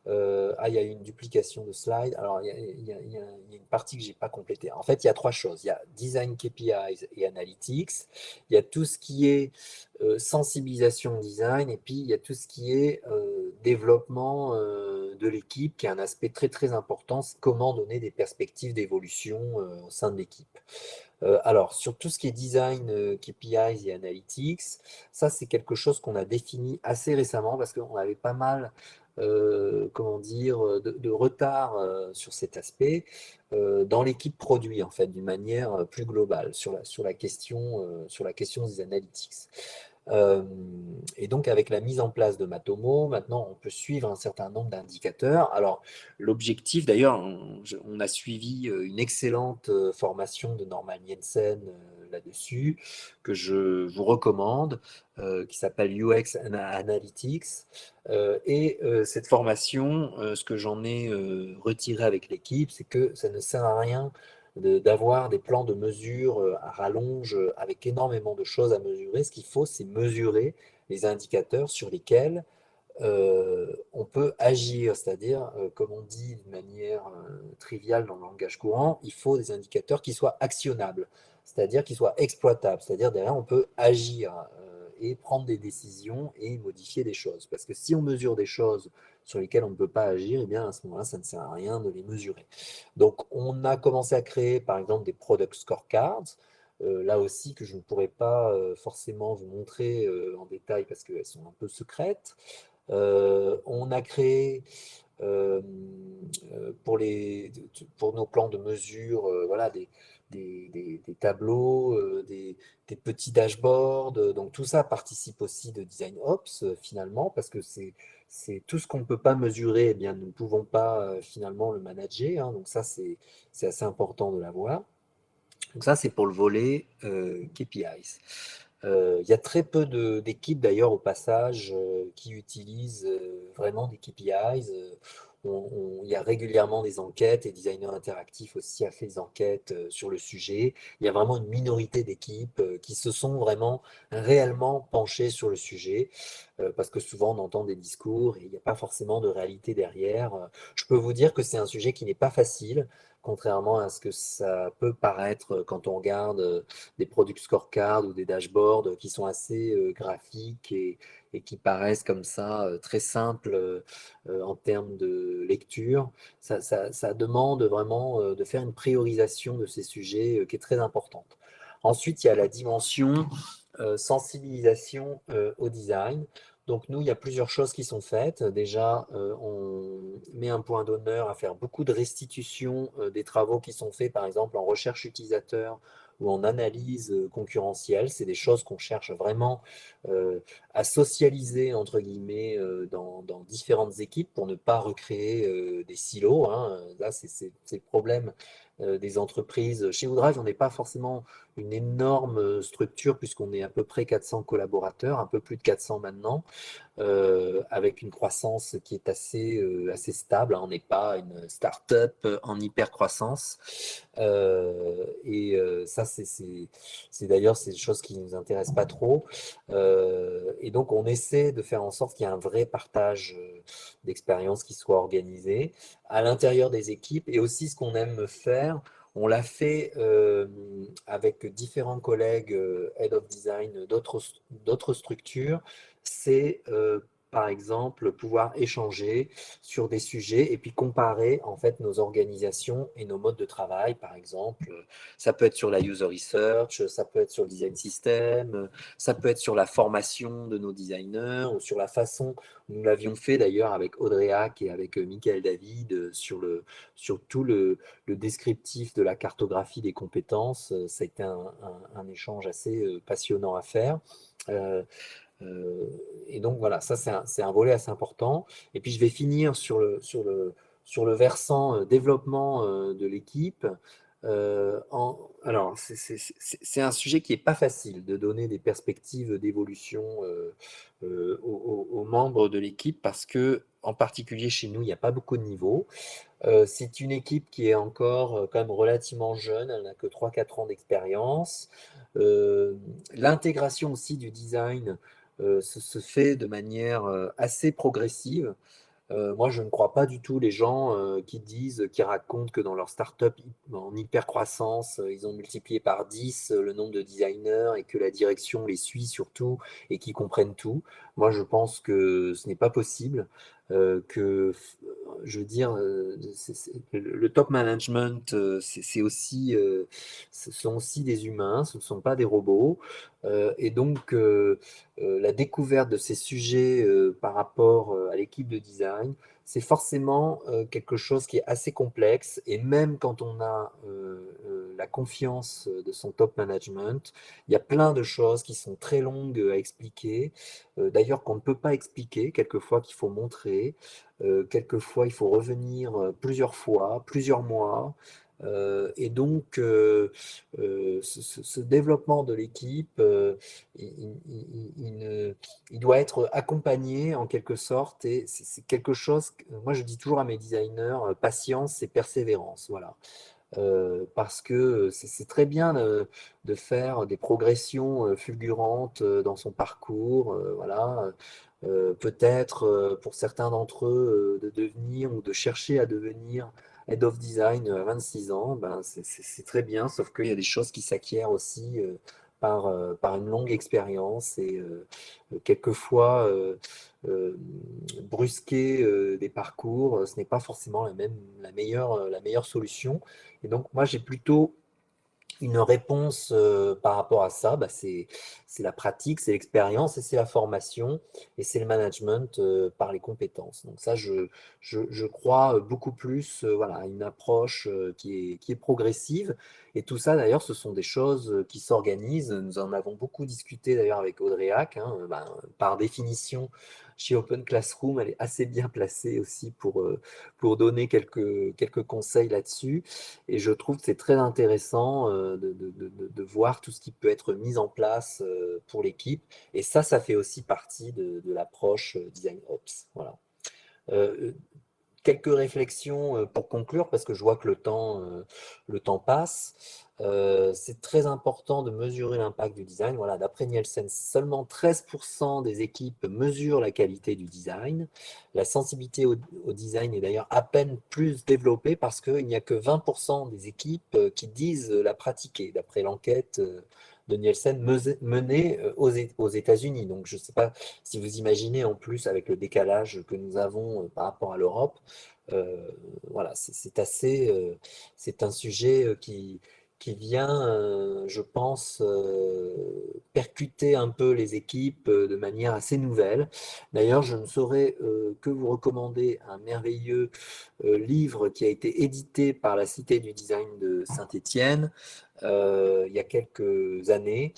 il y a une duplication de slide. Alors, il y a une partie que je n'ai pas complétée. En fait, il y a trois choses. Il y a Design KPIs et Analytics. Il y a tout ce qui est sensibilisation au design. Et puis, il y a tout ce qui est développement de l'équipe, qui est un aspect très, très important. C'est comment donner des perspectives d'évolution au sein de l'équipe. Alors, sur tout ce qui est design, KPIs et analytics, ça, c'est quelque chose qu'on a défini assez récemment parce qu'on avait pas mal, comment dire, de retard sur cet aspect dans l'équipe produit, en fait, d'une manière plus globale sur la question des analytics. Euh, et donc, avec la mise en place de Matomo, maintenant, on peut suivre un certain nombre d'indicateurs. Alors, l'objectif, d'ailleurs, on a suivi une excellente formation de Norman Jensen là-dessus, que je vous recommande, qui s'appelle UX Analytics. Cette formation, ce que j'en ai retiré avec l'équipe, c'est que ça ne sert à rien d'avoir des plans de mesure à rallonge avec énormément de choses à mesurer. Ce qu'il faut, c'est mesurer les indicateurs sur lesquels on peut agir, c'est-à-dire, comme on dit de manière triviale dans le langage courant, il faut des indicateurs qui soient actionnables, c'est-à-dire qui soient exploitables, c'est-à-dire derrière on peut agir et prendre des décisions et modifier des choses. Parce que si on mesure des choses sur lesquelles on ne peut pas agir, eh bien à ce moment-là, ça ne sert à rien de les mesurer. Donc on a commencé à créer par exemple des product scorecards, là aussi que je ne pourrais pas forcément vous montrer en détail parce qu'elles sont un peu secrètes. On a créé euh, pour nos plans de mesure voilà, des tableaux, des petits dashboards. Donc tout ça participe aussi de Design Ops finalement, parce que c'est tout ce qu'on ne peut pas mesurer, eh bien, nous ne pouvons pas finalement le manager, hein. Donc ça, c'est assez important de l'avoir. Donc ça, c'est pour le volet KPIs. Il y a très peu d'équipes d'ailleurs au passage qui utilisent vraiment des KPIs. Il y a régulièrement des enquêtes et Designer Interactif aussi a fait des enquêtes sur le sujet. Il y a vraiment une minorité d'équipes qui se sont vraiment réellement penchées sur le sujet parce que souvent on entend des discours et il n'y a pas forcément de réalité derrière. Je peux vous dire que c'est un sujet qui n'est pas facile, contrairement à ce que ça peut paraître quand on regarde des product scorecards ou des dashboards qui sont assez graphiques et qui paraissent comme ça très simples en termes de lecture. Ça demande vraiment de faire une priorisation de ces sujets qui est très importante. Ensuite, il y a la dimension sensibilisation au design. Donc nous, il y a plusieurs choses qui sont faites. Déjà, on met un point d'honneur à faire beaucoup de restitution des travaux qui sont faits, par exemple en recherche utilisateur ou en analyse concurrentielle. C'est des choses qu'on cherche vraiment euh, à socialiser, entre guillemets, dans différentes équipes pour ne pas recréer des silos, hein. Là, c'est le problème des entreprises. Chez Woodrive, on n'est pas forcément une énorme structure puisqu'on est à peu près 400 collaborateurs, un peu plus de 400 maintenant avec une croissance qui est assez stable, hein. On n'est pas une start-up en hyper croissance. Ça, c'est d'ailleurs c'est des choses qui ne nous intéressent pas trop. Et donc, on essaie de faire en sorte qu'il y ait un vrai partage d'expériences qui soit organisé à l'intérieur des équipes. Et aussi, ce qu'on aime faire, on l'a fait avec différents collègues Head of Design d'autres structures, c'est par exemple pouvoir échanger sur des sujets et puis comparer en fait nos organisations et nos modes de travail. Par exemple, ça peut être sur la user research, ça peut être sur le design system, ça peut être sur la formation de nos designers ou sur la façon, nous l'avions fait d'ailleurs avec Audrey Hack et avec Michael David sur tout le descriptif de la cartographie des compétences. Ça a été un échange assez passionnant à faire. Euh, euh, et donc voilà, ça c'est un volet assez important. Et puis je vais finir sur le versant développement de l'équipe. Alors, c'est un sujet qui n'est pas facile de donner des perspectives d'évolution aux membres de l'équipe parce que, en particulier chez nous, il n'y a pas beaucoup de niveaux. C'est une équipe qui est encore quand même relativement jeune, elle n'a que 3 4 ans d'expérience. Euh, L'intégration aussi du design se fait de manière assez progressive. Moi, je ne crois pas du tout les gens qui racontent que dans leur startup en hyper croissance, ils ont multiplié par 10 le nombre de designers et que la direction les suit surtout et qu'ils comprennent tout. Moi, je pense que ce n'est pas possible. Je veux dire, le top management, ce sont aussi des humains, ce ne sont pas des robots. Et donc, la découverte de ces sujets par rapport à l'équipe de design, c'est forcément quelque chose qui est assez complexe. Et même quand on a la confiance de son top management, il y a plein de choses qui sont très longues à expliquer. D'ailleurs, qu'on ne peut pas expliquer, quelquefois qu'il faut montrer. Quelquefois, il faut revenir plusieurs fois, plusieurs mois. Et donc, ce développement de l'équipe, il doit être accompagné en quelque sorte. Et c'est quelque chose, moi je dis toujours à mes designers, patience et persévérance. Voilà. Parce que c'est très bien de faire des progressions fulgurantes dans son parcours. Voilà. peut-être pour certains d'entre eux de devenir ou de chercher à devenir Head of Design à 26 ans, ben c'est très bien, sauf qu'il y a des choses qui s'acquièrent aussi par une longue expérience et quelquefois brusquer des parcours, ce n'est pas forcément la meilleure solution. Et donc moi j'ai plutôt une réponse par rapport à ça, bah, c'est la pratique, c'est l'expérience et c'est la formation et c'est le management par les compétences. Donc ça, je crois beaucoup plus voilà, à une approche qui est progressive. Et tout ça, d'ailleurs, ce sont des choses qui s'organisent. Nous en avons beaucoup discuté d'ailleurs avec Audrey Hack. Hein. Ben, par définition, chez Open Classroom, elle est assez bien placée aussi pour donner quelques conseils là-dessus. Et je trouve que c'est très intéressant de voir tout ce qui peut être mis en place pour l'équipe. Et ça fait aussi partie de l'approche Design Ops. Voilà. Euh, Quelques réflexions pour conclure, parce que je vois que le temps passe. C'est très important de mesurer l'impact du design. Voilà, d'après Nielsen, seulement 13% des équipes mesurent la qualité du design. La sensibilité au design est d'ailleurs à peine plus développée parce qu'il n'y a que 20% des équipes qui disent la pratiquer, d'après l'enquête de Nielsen menée aux États-Unis. Donc, je ne sais pas si vous imaginez en plus avec le décalage que nous avons par rapport à l'Europe, voilà, c'est un sujet qui vient, je pense, percuter un peu les équipes de manière assez nouvelle. D'ailleurs, je ne saurais que vous recommander un merveilleux livre qui a été édité par la Cité du Design de Saint-Étienne il y a quelques années,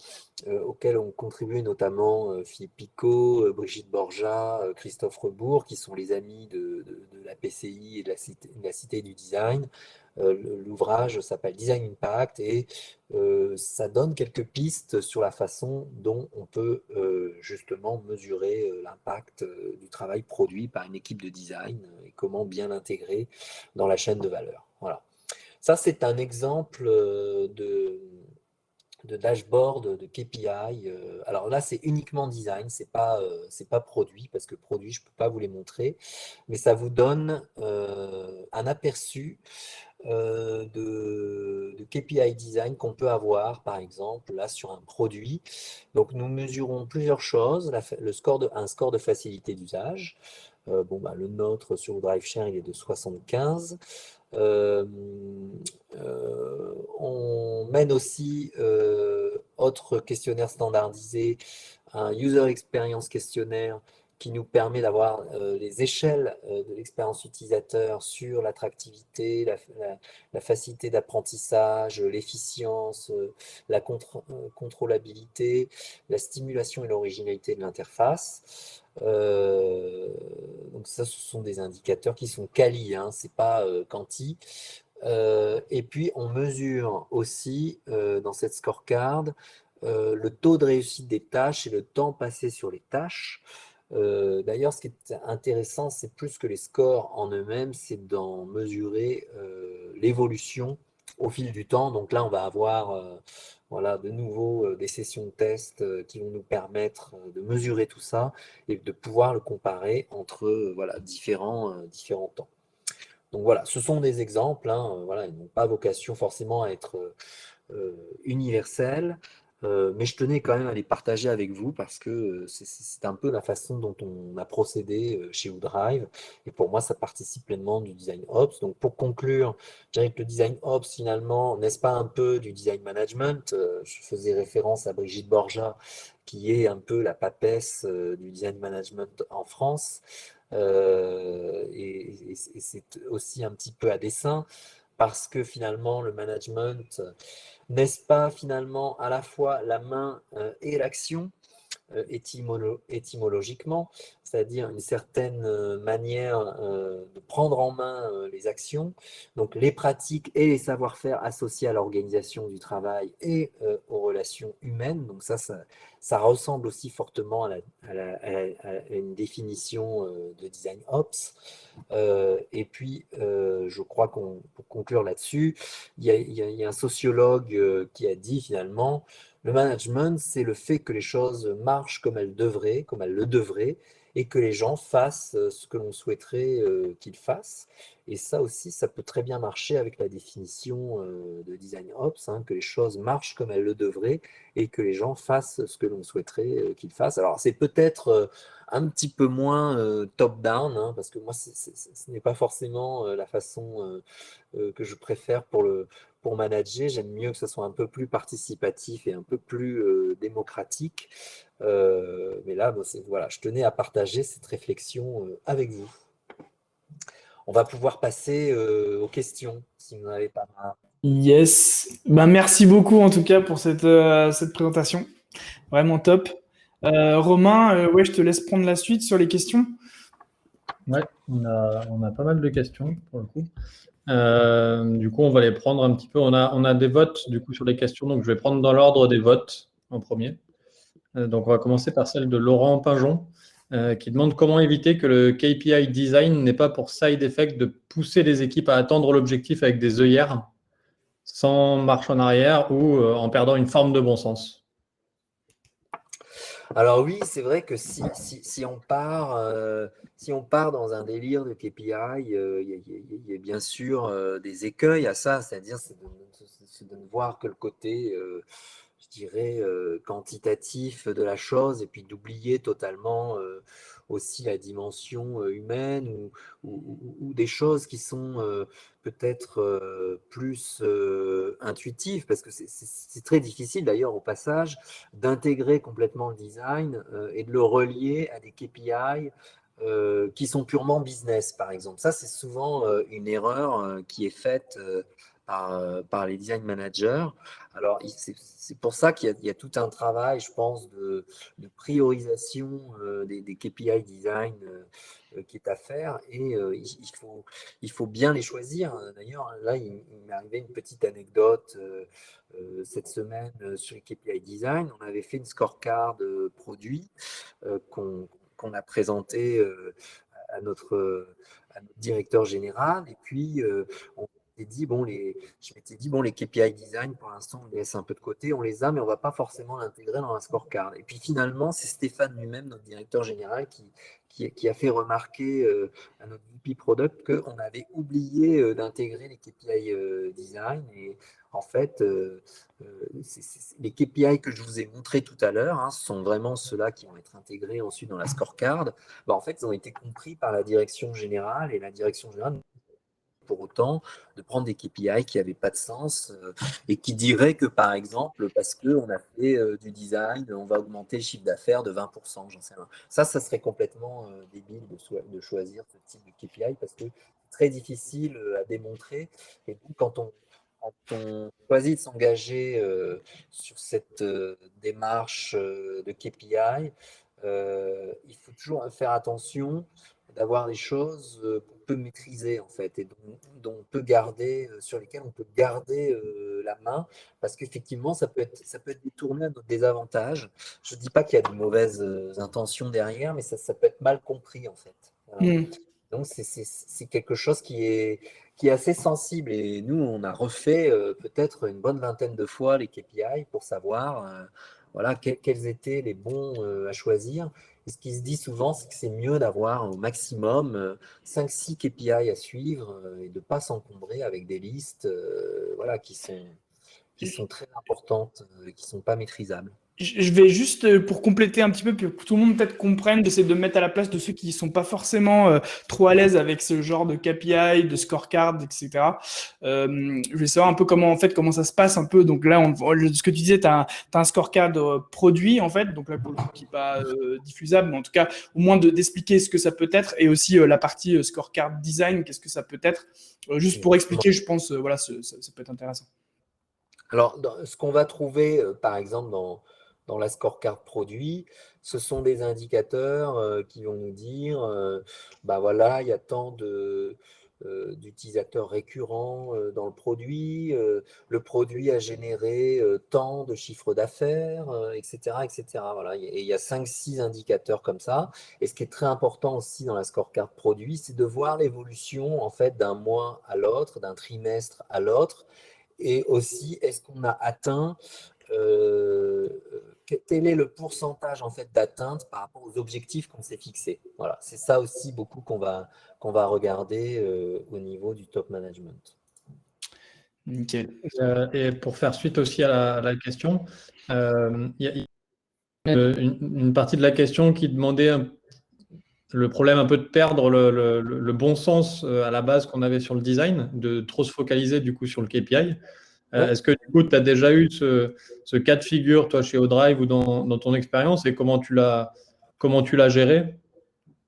auquel ont contribué notamment Philippe Picot, Brigitte Borja, Christophe Rebourg, qui sont les amis de la PCI et de la Cité du Design. L'ouvrage s'appelle Design Impact et ça donne quelques pistes sur la façon dont on peut justement mesurer l'impact du travail produit par une équipe de design et comment bien l'intégrer dans la chaîne de valeur. Voilà. Ça, c'est un exemple de dashboard, de KPI. Alors là, c'est uniquement design, c'est pas produit, parce que produit, je ne peux pas vous les montrer, mais ça vous donne un aperçu de KPI design qu'on peut avoir, par exemple, là, sur un produit. Donc, nous mesurons plusieurs choses, un score de facilité d'usage. Bon, bah, le nôtre sur DriveShare, il est de 75. Euh, on mène aussi autre questionnaire standardisé, un User Experience questionnaire qui nous permet d'avoir les échelles de l'expérience utilisateur sur l'attractivité, la facilité d'apprentissage, l'efficience, la contrôlabilité, la stimulation et l'originalité de l'interface. Donc ça, ce sont des indicateurs qui sont quali, hein, c'est pas quanti. Et puis, on mesure aussi dans cette scorecard le taux de réussite des tâches et le temps passé sur les tâches. D'ailleurs, ce qui est intéressant, c'est plus que les scores en eux-mêmes, c'est d'en mesurer l'évolution au fil du temps. Donc là, on va avoir voilà, de nouveau des sessions de test qui vont nous permettre de mesurer tout ça et de pouvoir le comparer entre voilà, différents temps. Donc voilà, ce sont des exemples, hein, voilà, ils n'ont pas vocation forcément à être universels, mais je tenais quand même à les partager avec vous parce que c'est un peu la façon dont on a procédé chez WooDrive, et pour moi, ça participe pleinement du Design Ops. Donc pour conclure, je dirais que le Design Ops, finalement, n'est-ce pas un peu du Design Management? Je faisais référence à Brigitte Borja, qui est un peu la papesse du Design Management en France. Et c'est aussi un petit peu à dessein parce que finalement le management, n'est-ce pas finalement à la fois la main et l'action étymologiquement, c'est-à-dire une certaine manière de prendre en main les actions, donc les pratiques et les savoir-faire associés à l'organisation du travail et aux relations humaines. Donc ça ressemble aussi fortement à une définition de design ops. Et puis, je crois pour conclure là-dessus, il y a un sociologue qui a dit finalement, le management, c'est le fait que les choses marchent comme elles le devraient, et que les gens fassent ce que l'on souhaiterait qu'ils fassent. Et ça aussi, ça peut très bien marcher avec la définition de Design Ops, hein, que les choses marchent comme elles le devraient et que les gens fassent ce que l'on souhaiterait qu'ils fassent. Alors, c'est peut-être un petit peu moins top-down, hein, parce que moi, ce n'est pas forcément la façon que je préfère pour manager. J'aime mieux que ce soit un peu plus participatif et un peu plus démocratique. Mais là, bon, voilà, je tenais à partager cette réflexion avec vous. On va pouvoir passer aux questions, si vous n'en avez pas marre. Yes. Ben, merci beaucoup en tout cas pour cette présentation. Vraiment top. Romain, ouais, je te laisse prendre la suite sur les questions. Ouais, on a pas mal de questions pour le coup. Du coup, on va les prendre un petit peu. On a des votes du coup sur les questions, donc je vais prendre dans l'ordre des votes en premier. Donc, on va commencer par celle de Laurent Pinjon, qui demande comment éviter que le KPI design n'ait pas pour side effect de pousser les équipes à atteindre l'objectif avec des œillères, sans marche en arrière ou en perdant une forme de bon sens. Alors oui, c'est vrai que si si on part dans un délire de KPI, il y a bien sûr des écueils à ça, c'est-à-dire c'est de ne voir que le côté, je dirais, quantitatif de la chose et puis d'oublier totalement aussi la dimension humaine ou des choses qui sont peut-être plus intuitives, parce que c'est très difficile d'ailleurs au passage d'intégrer complètement le design et de le relier à des KPI qui sont purement business, par exemple. Ça, c'est souvent une erreur qui est faite par les design managers. Alors, c'est pour ça qu'il y a tout un travail, je pense, de priorisation des KPI design qui est à faire et il faut bien les choisir. D'ailleurs, là, il m'est arrivé une petite anecdote cette semaine sur les KPI design. On avait fait une scorecard produit qu'on a présenté à notre directeur général. Et puis, on s'était dit, je m'étais dit, bon, les KPI design, pour l'instant, on les laisse un peu de côté, on les a, mais on ne va pas forcément l'intégrer dans la scorecard. Et puis finalement, c'est Stéphane lui-même, notre directeur général, qui a fait remarquer à notre VP Product qu'on avait oublié d'intégrer les KPI design. Et en fait, les KPI que je vous ai montrés tout à l'heure, hein, ce sont vraiment ceux-là qui vont être intégrés ensuite dans la scorecard. Bah, en fait, ils ont été compris par la direction générale et la direction générale pour autant de prendre des KPI qui n'avaient pas de sens et qui diraient que, par exemple, parce qu'on a fait du design, on va augmenter le chiffre d'affaires de 20%, j'en sais rien. Ça serait complètement débile de choisir ce type de KPI parce que c'est très difficile à démontrer. Et donc, quand on choisit de s'engager sur cette démarche de KPI, il faut toujours faire attention d'avoir des choses qu'on peut maîtriser en fait et dont on peut garder, sur lesquelles on peut garder la main parce qu'effectivement ça peut être détourné à notre désavantage. Je ne dis pas qu'il y a de mauvaises intentions derrière, mais ça peut être mal compris en fait. Voilà. Hmm. Donc c'est quelque chose qui est assez sensible et nous on a refait peut-être une bonne vingtaine de fois les KPI pour savoir voilà, quels étaient les bons à choisir. Et ce qui se dit souvent, c'est que c'est mieux d'avoir au maximum 5-6 KPI à suivre et de ne pas s'encombrer avec des listes voilà, qui sont très importantes, qui ne sont pas maîtrisables. Je vais juste, pour compléter un petit peu, pour que tout le monde peut-être comprenne, d'essayer de me mettre à la place de ceux qui sont pas forcément trop à l'aise avec ce genre de KPI, de scorecard, etc. Je vais savoir un peu comment, en fait, comment ça se passe un peu. Donc là, ce que tu disais, tu as un scorecard produit, en fait, donc là, pour le coup, qui n'est pas diffusable, mais en tout cas, au moins d'expliquer ce que ça peut être, et aussi la partie scorecard design, qu'est-ce que ça peut être. Juste pour Exactement. expliquer, je pense, voilà, ça peut être intéressant. Alors, ce qu'on va trouver, par exemple, dans la scorecard produit, ce sont des indicateurs qui vont nous dire, bah voilà, il y a tant d'utilisateurs récurrents dans le produit a généré tant de chiffre d'affaires, etc., etc. Voilà, et il y a 5-6 indicateurs comme ça. Et ce qui est très important aussi dans la scorecard produit, c'est de voir l'évolution en fait d'un mois à l'autre, d'un trimestre à l'autre et aussi, est-ce qu'on a atteint quel est le pourcentage en fait d'atteinte par rapport aux objectifs qu'on s'est fixés. Voilà, c'est ça aussi beaucoup qu'on va regarder au niveau du top management. Nickel. Et pour faire suite aussi à la question, il y a une partie de la question qui demandait le problème un peu de perdre le bon sens à la base qu'on avait sur le design, de trop se focaliser du coup sur le KPI. Ouais. Est-ce que du coup, tu as déjà eu ce cas de figure, toi, chez Odrive ou dans ton expérience, et comment tu l'as géré?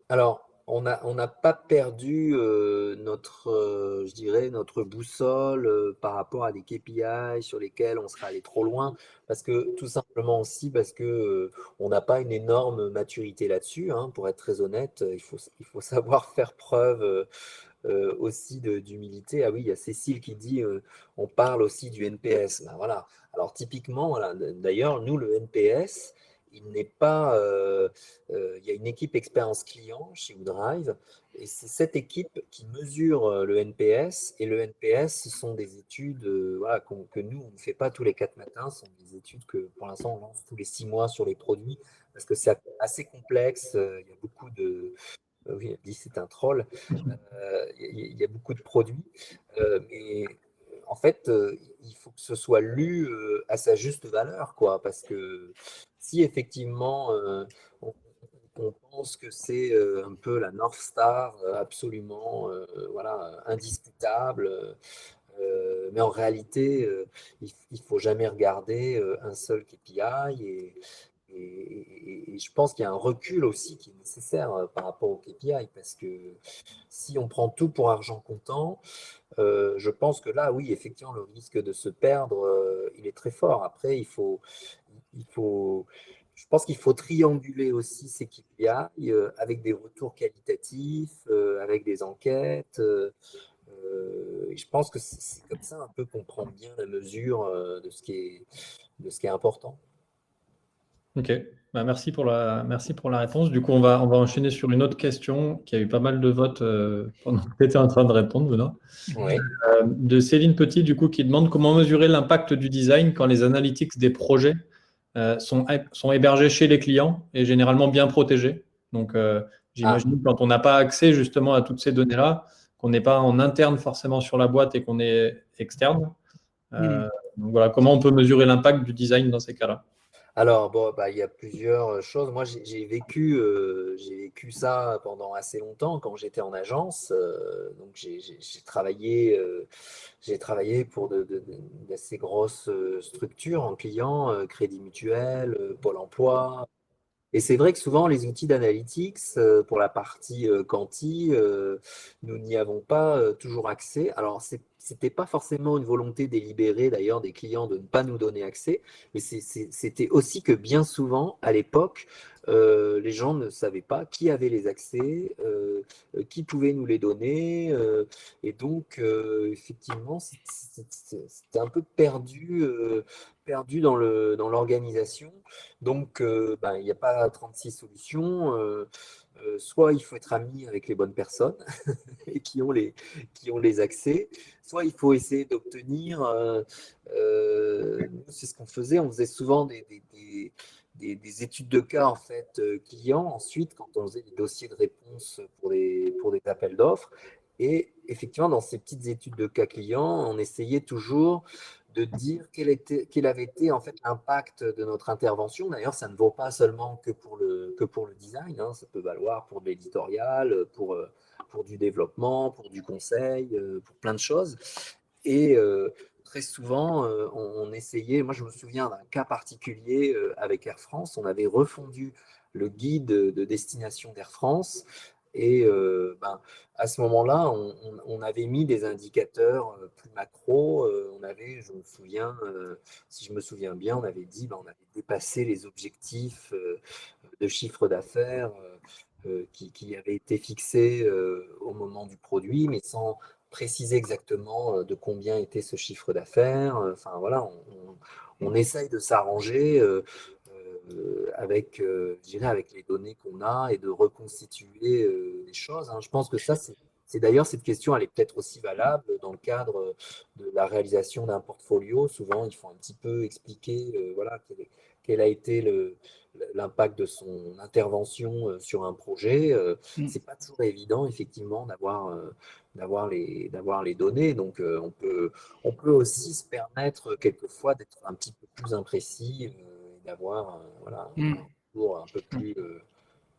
Alors, on n'a pas perdu je dirais, notre boussole par rapport à des KPI sur lesquels on serait allé trop loin, parce que tout simplement aussi parce que on n'a pas une énorme maturité là-dessus, hein, pour être très honnête, il faut savoir faire preuve aussi d'humilité. Ah oui, il y a Cécile qui dit on parle aussi du NPS. Ben voilà. Alors typiquement, voilà, d'ailleurs, nous, le NPS, il n'est pas. Il y a une équipe expérience client chez Woodrive, et c'est cette équipe qui mesure le NPS. Et le NPS, ce sont des études voilà, que nous, on ne fait pas tous les 4 matins. Ce sont des études que pour l'instant, on lance tous les 6 mois sur les produits, parce que c'est assez complexe. Il y a beaucoup de. Oui, elle dit c'est un troll. Il y a beaucoup de produits, mais en fait, il faut que ce soit lu à sa juste valeur, quoi, parce que si effectivement on, on pense que c'est un peu la North Star absolument voilà, indiscutable, mais en réalité, il ne faut jamais regarder un seul KPI et je pense qu'il y a un recul aussi qui est nécessaire par rapport au KPI parce que si on prend tout pour argent comptant, je pense que là, oui, effectivement, le risque de se perdre, il est très fort. Après, je pense qu'il faut trianguler aussi ces KPI avec des retours qualitatifs, avec des enquêtes. Et je pense que c'est comme ça un peu qu'on prend bien la mesure de ce qui est important. Ok, bah, merci pour la réponse. Du coup, on va enchaîner sur une autre question qui a eu pas mal de votes pendant que tu étais en train de répondre, Benoît. Oui. De Céline Petit, du coup, qui demande comment mesurer l'impact du design quand les analytics des projets sont hébergés chez les clients et généralement bien protégés. Donc, j'imagine que quand on n'a pas accès justement à toutes ces données-là, qu'on n'est pas en interne forcément sur la boîte et qu'on est externe. Donc voilà, comment on peut mesurer l'impact du design dans ces cas-là? Alors, bon, bah, il y a plusieurs choses. Moi, j'ai vécu ça pendant assez longtemps quand j'étais en agence. Donc, j'ai travaillé pour d'assez grosses structures en client, Crédit Mutuel, Pôle Emploi. Et c'est vrai que souvent, les outils d'analytics, pour la partie quanti, nous n'y avons pas toujours accès. Alors, c'était pas forcément une volonté délibérée d'ailleurs des clients de ne pas nous donner accès, mais c'était aussi que bien souvent, à l'époque, les gens ne savaient pas qui avait les accès, qui pouvait nous les donner. Et donc, effectivement, c'était un peu perdu dans l'organisation. Donc, ben, il n'y a pas 36 solutions. Soit il faut être ami avec les bonnes personnes et qui ont les accès, soit il faut essayer d'obtenir. Nous, c'est ce qu'on faisait. On faisait souvent des études de cas en fait clients. Ensuite, quand on faisait des dossiers de réponse pour des appels d'offres. Et effectivement, dans ces petites études de cas clients, on essayait toujours de dire quel avait été en fait l'impact de notre intervention. D'ailleurs, ça ne vaut pas seulement que pour le design, hein. Ça peut valoir pour de l'éditorial, pour du développement, pour du conseil, pour plein de choses. Et très souvent, on essayait, moi je me souviens d'un cas particulier avec Air France, on avait refondu le guide de destination d'Air France. Et ben, à ce moment-là, on avait mis des indicateurs plus macro. Je me souviens, si je me souviens bien, on avait dit, ben, on avait dépassé les objectifs de chiffre d'affaires qui avaient été fixés au moment du produit, mais sans préciser exactement de combien était ce chiffre d'affaires. Enfin voilà, on essaye de s'arranger avec, je dirais, avec les données qu'on a et de reconstituer les choses, hein. Je pense que ça, C'est d'ailleurs cette question, elle est peut-être aussi valable dans le cadre de la réalisation d'un portfolio. Souvent, il faut un petit peu expliquer voilà, quel a été l'impact de son intervention sur un projet. C'est pas toujours évident, effectivement, d'avoir les données. Donc, on peut aussi se permettre quelquefois d'être un petit peu plus imprécis et d'avoir voilà, Mm. un retour un peu plus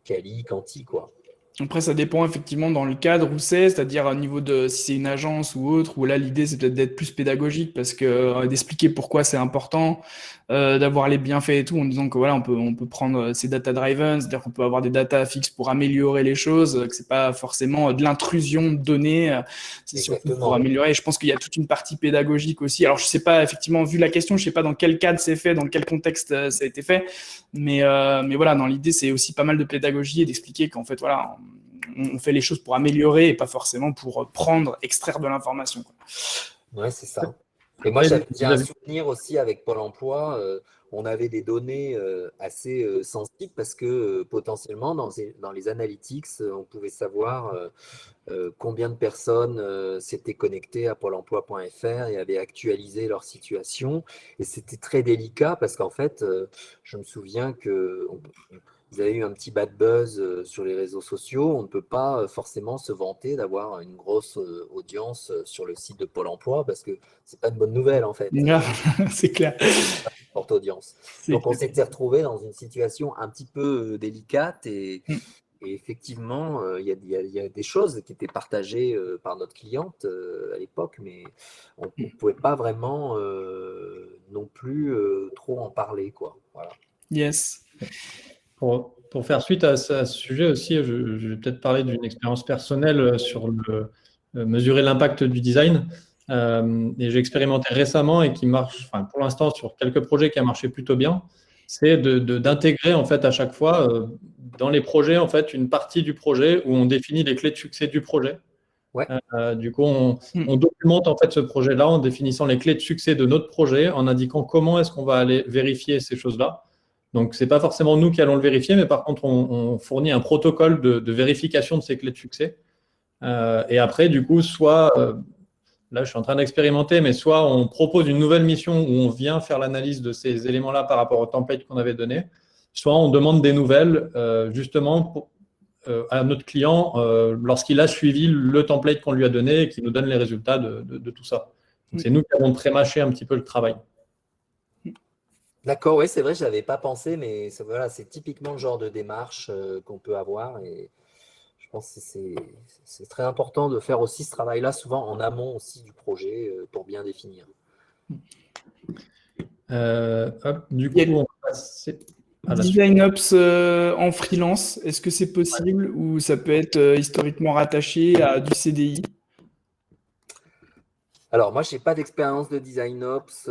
quali, quanti, quoi. Après, ça dépend effectivement dans le cadre où c'est-à-dire au niveau de si c'est une agence ou autre, où là l'idée c'est peut-être d'être plus pédagogique parce que d'expliquer pourquoi c'est important, d'avoir les bienfaits et tout, en disant que voilà, on peut prendre ces data driven, c'est-à-dire qu'on peut avoir des data fixes pour améliorer les choses, que c'est pas forcément de l'intrusion de données, c'est surtout pour Exactement. améliorer. Et je pense qu'il y a toute une partie pédagogique aussi. Alors je sais pas effectivement, vu la question, je sais pas dans quel cadre c'est fait, dans quel contexte ça a été fait. Mais voilà, dans l'idée, c'est aussi pas mal de pédagogie et d'expliquer qu'en fait, voilà, on fait les choses pour améliorer et pas forcément pour prendre, extraire de l'information, quoi. Ouais, c'est ça. Et moi, j'ai un souvenir aussi avec Pôle emploi. On avait des données assez sensibles parce que potentiellement, dans les analytics, on pouvait savoir combien de personnes s'étaient connectées à pôle emploi.fr et avaient actualisé leur situation. Et c'était très délicat parce qu'en fait, je me souviens que vous avez eu un petit bad buzz sur les réseaux sociaux. On ne peut pas forcément se vanter d'avoir une grosse audience sur le site de Pôle emploi parce que c'est pas une bonne nouvelle en fait, C'est clair. forte audience. C'est Donc on clair. s'était retrouvé dans une situation un petit peu délicate Mm. et effectivement, il y a des choses qui étaient partagées par notre cliente à l'époque, mais on ne pouvait pas vraiment non plus trop en parler, quoi. Voilà. Yes. Pour faire suite à ce sujet aussi, je vais peut-être parler d'une expérience personnelle sur mesurer l'impact du design. Et j'ai expérimenté récemment et qui marche, enfin, pour l'instant, sur quelques projets qui a marché plutôt bien, c'est d'intégrer en fait à chaque fois dans les projets en fait une partie du projet où on définit les clés de succès du projet. Ouais. Du coup, on documente en fait ce projet-là en définissant les clés de succès de notre projet, en indiquant comment est-ce qu'on va aller vérifier ces choses-là. Donc, ce n'est pas forcément nous qui allons le vérifier, mais par contre, on fournit un protocole de vérification de ces clés de succès. Et après, du coup, soit, là, je suis en train d'expérimenter, mais soit on propose une nouvelle mission où on vient faire l'analyse de ces éléments-là par rapport au template qu'on avait donné, soit on demande des nouvelles, justement, à notre client lorsqu'il a suivi le template qu'on lui a donné et qui nous donne les résultats de tout ça. Donc, c'est nous qui avons pré-mâché un petit peu le travail. D'accord, oui, c'est vrai, je n'avais pas pensé, mais voilà, c'est typiquement le genre de démarche qu'on peut avoir et je pense que c'est très important de faire aussi ce travail-là, souvent en amont aussi du projet pour bien définir. Du coup, on va passer à la suite. Design Ops en freelance, est-ce que c'est possible ou ça peut être historiquement rattaché à du CDI? Alors, moi, je n'ai pas d'expérience de design ops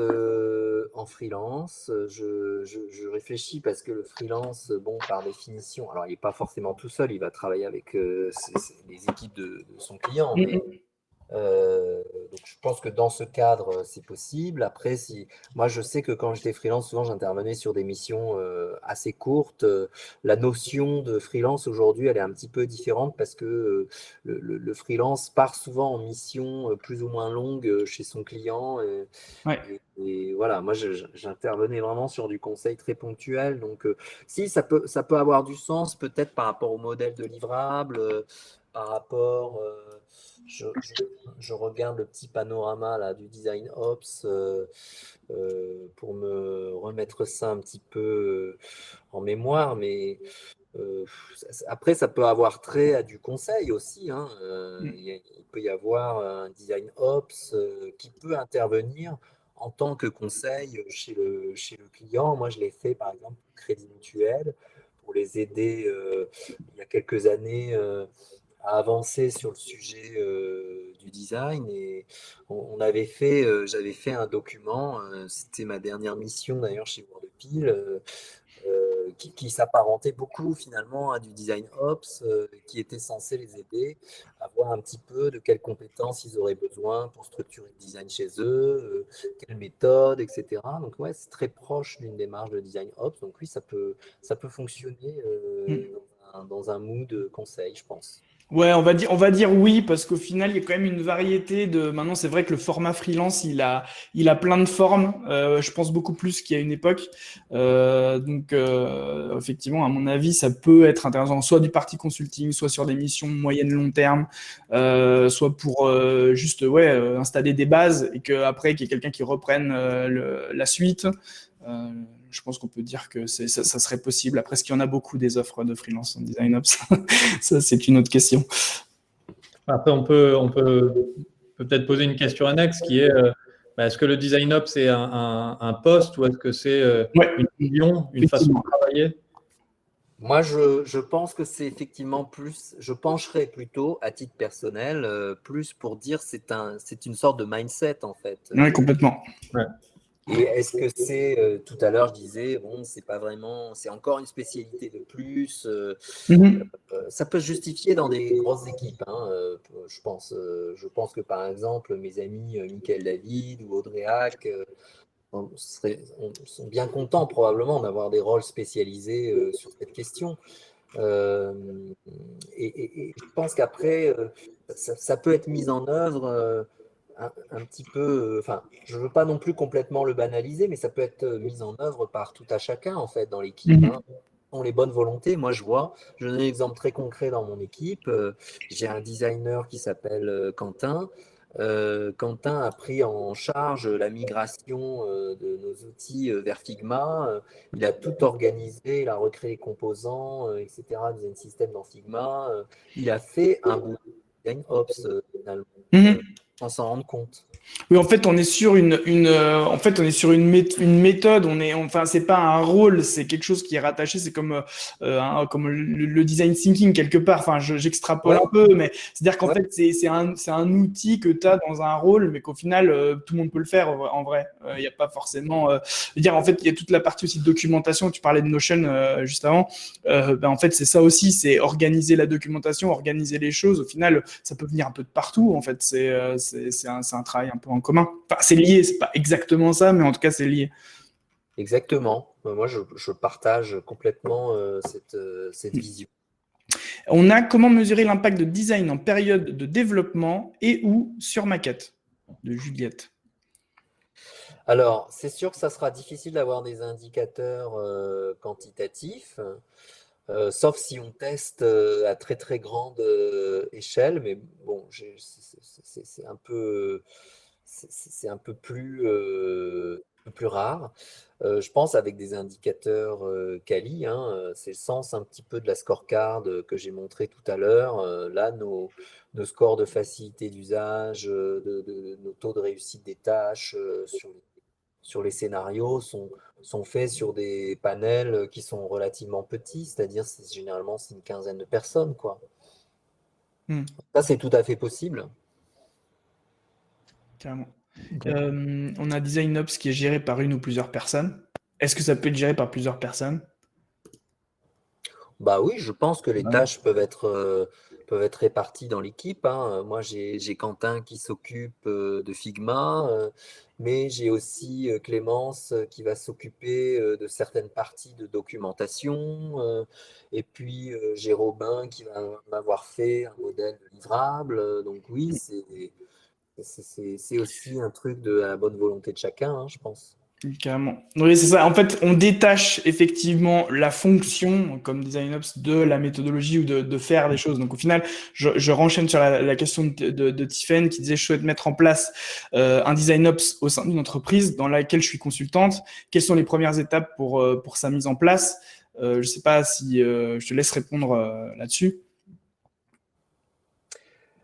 en freelance. Je réfléchis parce que le freelance, bon, par définition, alors il n'est pas forcément tout seul, il va travailler avec les équipes de son client, mais donc je pense que dans ce cadre, c'est possible. Après, moi, je sais que quand j'étais freelance, souvent j'intervenais sur des missions assez courtes. La notion de freelance aujourd'hui, elle est un petit peu différente parce que le freelance part souvent en mission plus ou moins longue chez son client. Ouais. Et voilà, moi, j'intervenais vraiment sur du conseil très ponctuel. Donc, si, ça peut avoir du sens, peut-être par rapport au modèle de livrable, par rapport. Je, je- je regarde le petit panorama là, du design ops pour me remettre ça un petit peu en mémoire, mais après, ça peut avoir trait à du conseil aussi, hein. Il peut y avoir un design ops qui peut intervenir en tant que conseil chez le client. Moi, je l'ai fait par exemple pour Crédit Mutuel pour les aider il y a quelques années à avancer sur le sujet du design et j'avais fait un document, c'était ma dernière mission d'ailleurs chez Wordpil, qui s'apparentait beaucoup finalement à du design ops, qui était censé les aider à voir un petit peu de quelles compétences ils auraient besoin pour structurer le design chez eux, quelles méthodes, etc. Donc ouais, c'est très proche d'une démarche de design ops. Donc oui, ça peut fonctionner dans un mood conseil, je pense. Ouais, on va dire oui, parce qu'au final, il y a quand même une variété de. Maintenant, c'est vrai que le format freelance, il a plein de formes. Je pense beaucoup plus qu'il y a une époque. Donc, effectivement, à mon avis, ça peut être intéressant, soit du party consulting, soit sur des missions moyennes long terme, soit pour juste ouais, installer des bases et qu'après, qu'il y ait quelqu'un qui reprenne la suite. Euh, je pense qu'on peut dire que ça serait possible. Après, est-ce qu'il y en a beaucoup des offres de freelance en design ops? Ça, c'est une autre question. Après, peut-être poser une question annexe qui est est-ce que le design ops c'est un poste ou est-ce que c'est Ouais, une vision, une façon de effectivement. travailler? Moi, je pense que c'est effectivement plus, je pencherais plutôt à titre personnel, plus pour dire c'est une sorte de mindset en fait. Ouais, complètement. Ouais. Et est-ce que c'est, tout à l'heure je disais, bon, c'est pas vraiment, c'est encore une spécialité de plus. Mhm. Ça peut se justifier dans des grosses équipes, hein, je pense. Je pense que par exemple, mes amis Michael David ou Audrey Hack sont bien contents probablement d'avoir des rôles spécialisés sur cette question. Euh, et je pense qu'après, ça peut être mis en œuvre un petit peu, enfin, je ne veux pas non plus complètement le banaliser, mais ça peut être mis en œuvre par tout à chacun, en fait, dans l'équipe, hein. Mhm. Ont les bonnes volontés. Moi, je donne un exemple très concret dans mon équipe. J'ai un designer qui s'appelle Quentin. Quentin a pris en charge la migration de nos outils vers Figma. Il a tout organisé, il a recréé les composants, etc., design system dans Figma. Il a fait un bout de design ops, finalement, euh, Mhm. sans s'en rendre compte. Oui, en fait, on est sur en fait, on est sur une méthode. Enfin, c'est pas un rôle, c'est quelque chose qui est rattaché. C'est comme le design thinking quelque part. Enfin, j'extrapole Ouais, un peu, mais c'est-à-dire qu'en ouais, fait, c'est un outil que tu as dans un rôle, mais qu'au final, tout le monde peut le faire en vrai. Il n'y a pas forcément. Je veux dire, en fait, il y a toute la partie aussi de documentation. Tu parlais de Notion juste avant. En fait, c'est ça aussi, c'est organiser la documentation, organiser les choses. Au final, ça peut venir un peu de partout. En fait, c'est un travail un peu en commun. Enfin, c'est lié, c'est pas exactement ça, mais en tout cas, c'est lié. exactement. Moi, je partage complètement cette vision. On a comment mesurer l'impact de design en période de développement et ou sur maquette de Juliette. Alors, c'est sûr que ça sera difficile d'avoir des indicateurs quantitatifs, sauf si on teste à très très grande échelle, mais bon, c'est un peu plus rare. Je pense avec des indicateurs quali, hein, c'est le sens un petit peu de la scorecard que j'ai montré tout à l'heure. Là, nos scores de facilité d'usage, nos taux de réussite des tâches sur les scénarios sont faits sur des panels qui sont relativement petits, c'est-à-dire généralement c'est une quinzaine de personnes, quoi. Hmm, Ça, c'est tout à fait possible. carrément. Ok. On a Design Ops qui est géré par une ou plusieurs personnes. Est-ce que ça peut être géré par plusieurs personnes? Bah oui, je pense que les Ouais. tâches peuvent être réparties dans l'équipe, hein. Moi, j'ai Quentin qui s'occupe de Figma, mais j'ai aussi Clémence qui va s'occuper de certaines parties de documentation, et puis j'ai Robin qui va m'avoir fait un modèle de livrable. Donc oui, c'est aussi un truc à la bonne volonté de chacun, hein, je pense. Carrément. Oui, c'est ça. En fait, on détache effectivement la fonction comme design ops de la méthodologie ou de faire des choses. Donc au final, je renchaîne sur la question de Tiffen qui disait je souhaite mettre en place un design ops au sein d'une entreprise dans laquelle je suis consultante. Quelles sont les premières étapes pour sa mise en place? Je ne sais pas si je te laisse répondre là-dessus.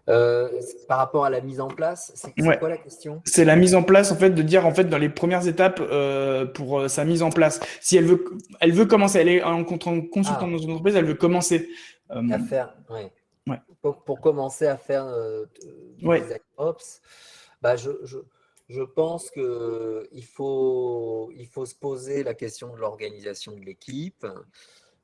Par rapport à la mise en place, c'est Ouais. quoi la question? C'est la mise en place, en fait, de dire, en fait, dans les premières étapes pour sa mise en place. Si elle veut commencer, elle est en consultant Ah, dans une entreprise, elle veut commencer. à Euh, faire, ouais. ouais, Pour commencer à faire du ouais, design ops, bah je pense il faut se poser la question de l'organisation de l'équipe.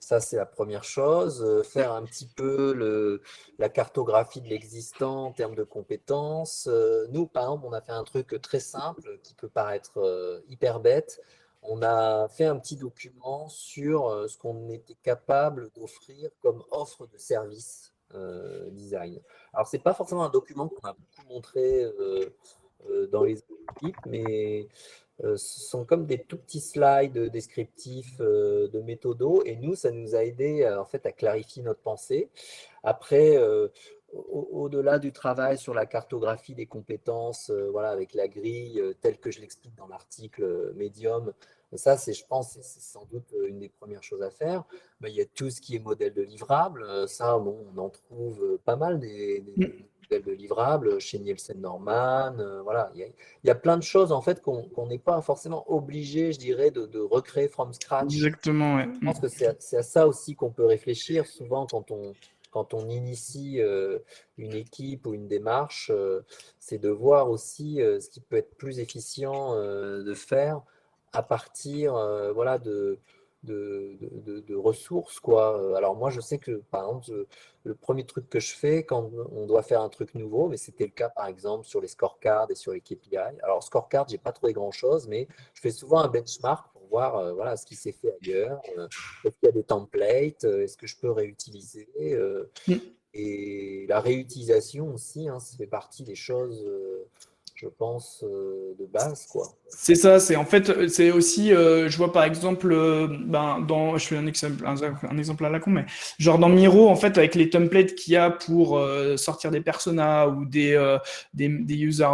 Ça, c'est la première chose. Faire un petit peu la cartographie de l'existant en termes de compétences. Nous, par exemple, on a fait un truc très simple qui peut paraître hyper bête. On a fait un petit document sur ce qu'on était capable d'offrir comme offre de service design. Alors, c'est pas forcément un document qu'on a beaucoup montré dans les équipes, mais ce sont comme des tout petits slides descriptifs de méthodos, et nous, ça nous a aidé en fait à clarifier notre pensée. Après, au-delà du travail sur la cartographie des compétences, voilà, avec la grille telle que je l'explique dans l'article Medium, ça, je pense, c'est sans doute une des premières choses à faire. Ben, il y a tout ce qui est modèle de livrable. Ça, bon, on en trouve pas mal des modèles de livrables chez Nielsen Norman. Voilà, il y a plein de choses en fait qu'on n'est pas forcément obligé, je dirais, de recréer from scratch. Exactement, ouais. Je pense que c'est à ça aussi qu'on peut réfléchir souvent quand on initie une équipe ou une démarche, c'est de voir aussi ce qui peut être plus efficient de faire à partir voilà, de ressources, quoi. Alors moi, je sais que, par exemple, le premier truc que je fais quand on doit faire un truc nouveau, mais c'était le cas, par exemple, sur les scorecards et sur les KPI. Alors, scorecards, j'ai pas trouvé grand-chose, mais je fais souvent un benchmark pour voir voilà, ce qui s'est fait ailleurs. Est-ce qu'il y a des templates? Est-ce que je peux réutiliser? Et la réutilisation aussi, hein, ça fait partie des choses, je pense, de base, quoi. C'est ça, c'est en fait, c'est aussi, je vois par exemple, je fais un exemple à la con, mais genre dans Miro, en fait, avec les templates qu'il y a pour sortir des personas ou des user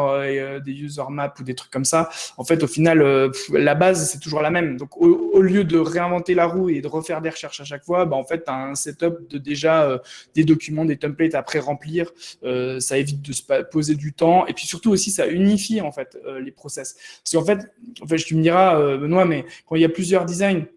maps ou des trucs comme ça, en fait, au final, la base, c'est toujours la même. Donc, au lieu de réinventer la roue et de refaire des recherches à chaque fois, en fait, tu as un setup de déjà des documents, des templates à pré-remplir. Ça évite de se poser du temps. Et puis surtout aussi, ça unifie, en fait, les process. Parce qu'en fait, tu me diras, Benoît, mais quand il y a plusieurs designers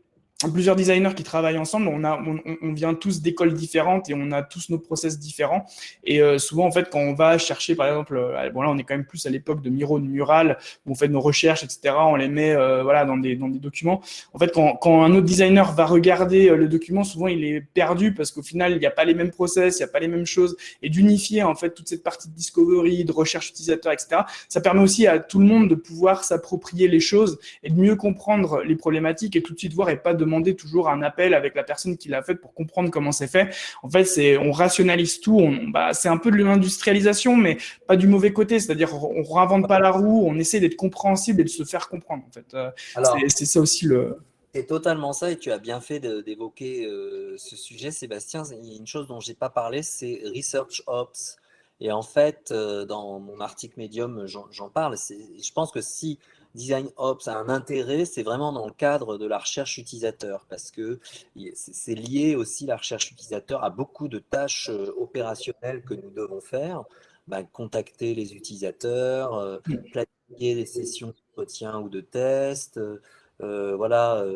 qui travaillent ensemble, on vient tous d'écoles différentes et on a tous nos process différents. Et souvent, en fait, quand on va chercher, par exemple, bon là, on est quand même plus à l'époque de Miro, de Mural, où on fait nos recherches, etc. On les met voilà, dans des documents. En fait, quand un autre designer va regarder le document, souvent, il est perdu parce qu'au final, il n'y a pas les mêmes process, il n'y a pas les mêmes choses. Et d'unifier, en fait, toute cette partie de discovery, de recherche utilisateur, etc., ça permet aussi à tout le monde de pouvoir s'approprier les choses et de mieux comprendre les problématiques et tout de suite voir et pas demander toujours un appel avec la personne qui l'a fait pour comprendre comment c'est fait. En fait, on rationalise tout. C'est un peu de l'industrialisation, mais pas du mauvais côté. C'est-à-dire, on réinvente pas la roue, on essaie d'être compréhensible et de se faire comprendre. En fait, c'est ça aussi le. C'est totalement ça, et tu as bien fait d'évoquer ce sujet, Sébastien. Il y a une chose dont j'ai pas parlé, c'est Research Ops. Et en fait, dans mon article Medium, j'en parle. Je pense que si Design Ops a un intérêt, c'est vraiment dans le cadre de la recherche utilisateur, parce que c'est lié aussi, la recherche utilisateur, à beaucoup de tâches opérationnelles que nous devons faire. Contacter les utilisateurs, planifier des sessions d'entretien ou de test, voilà,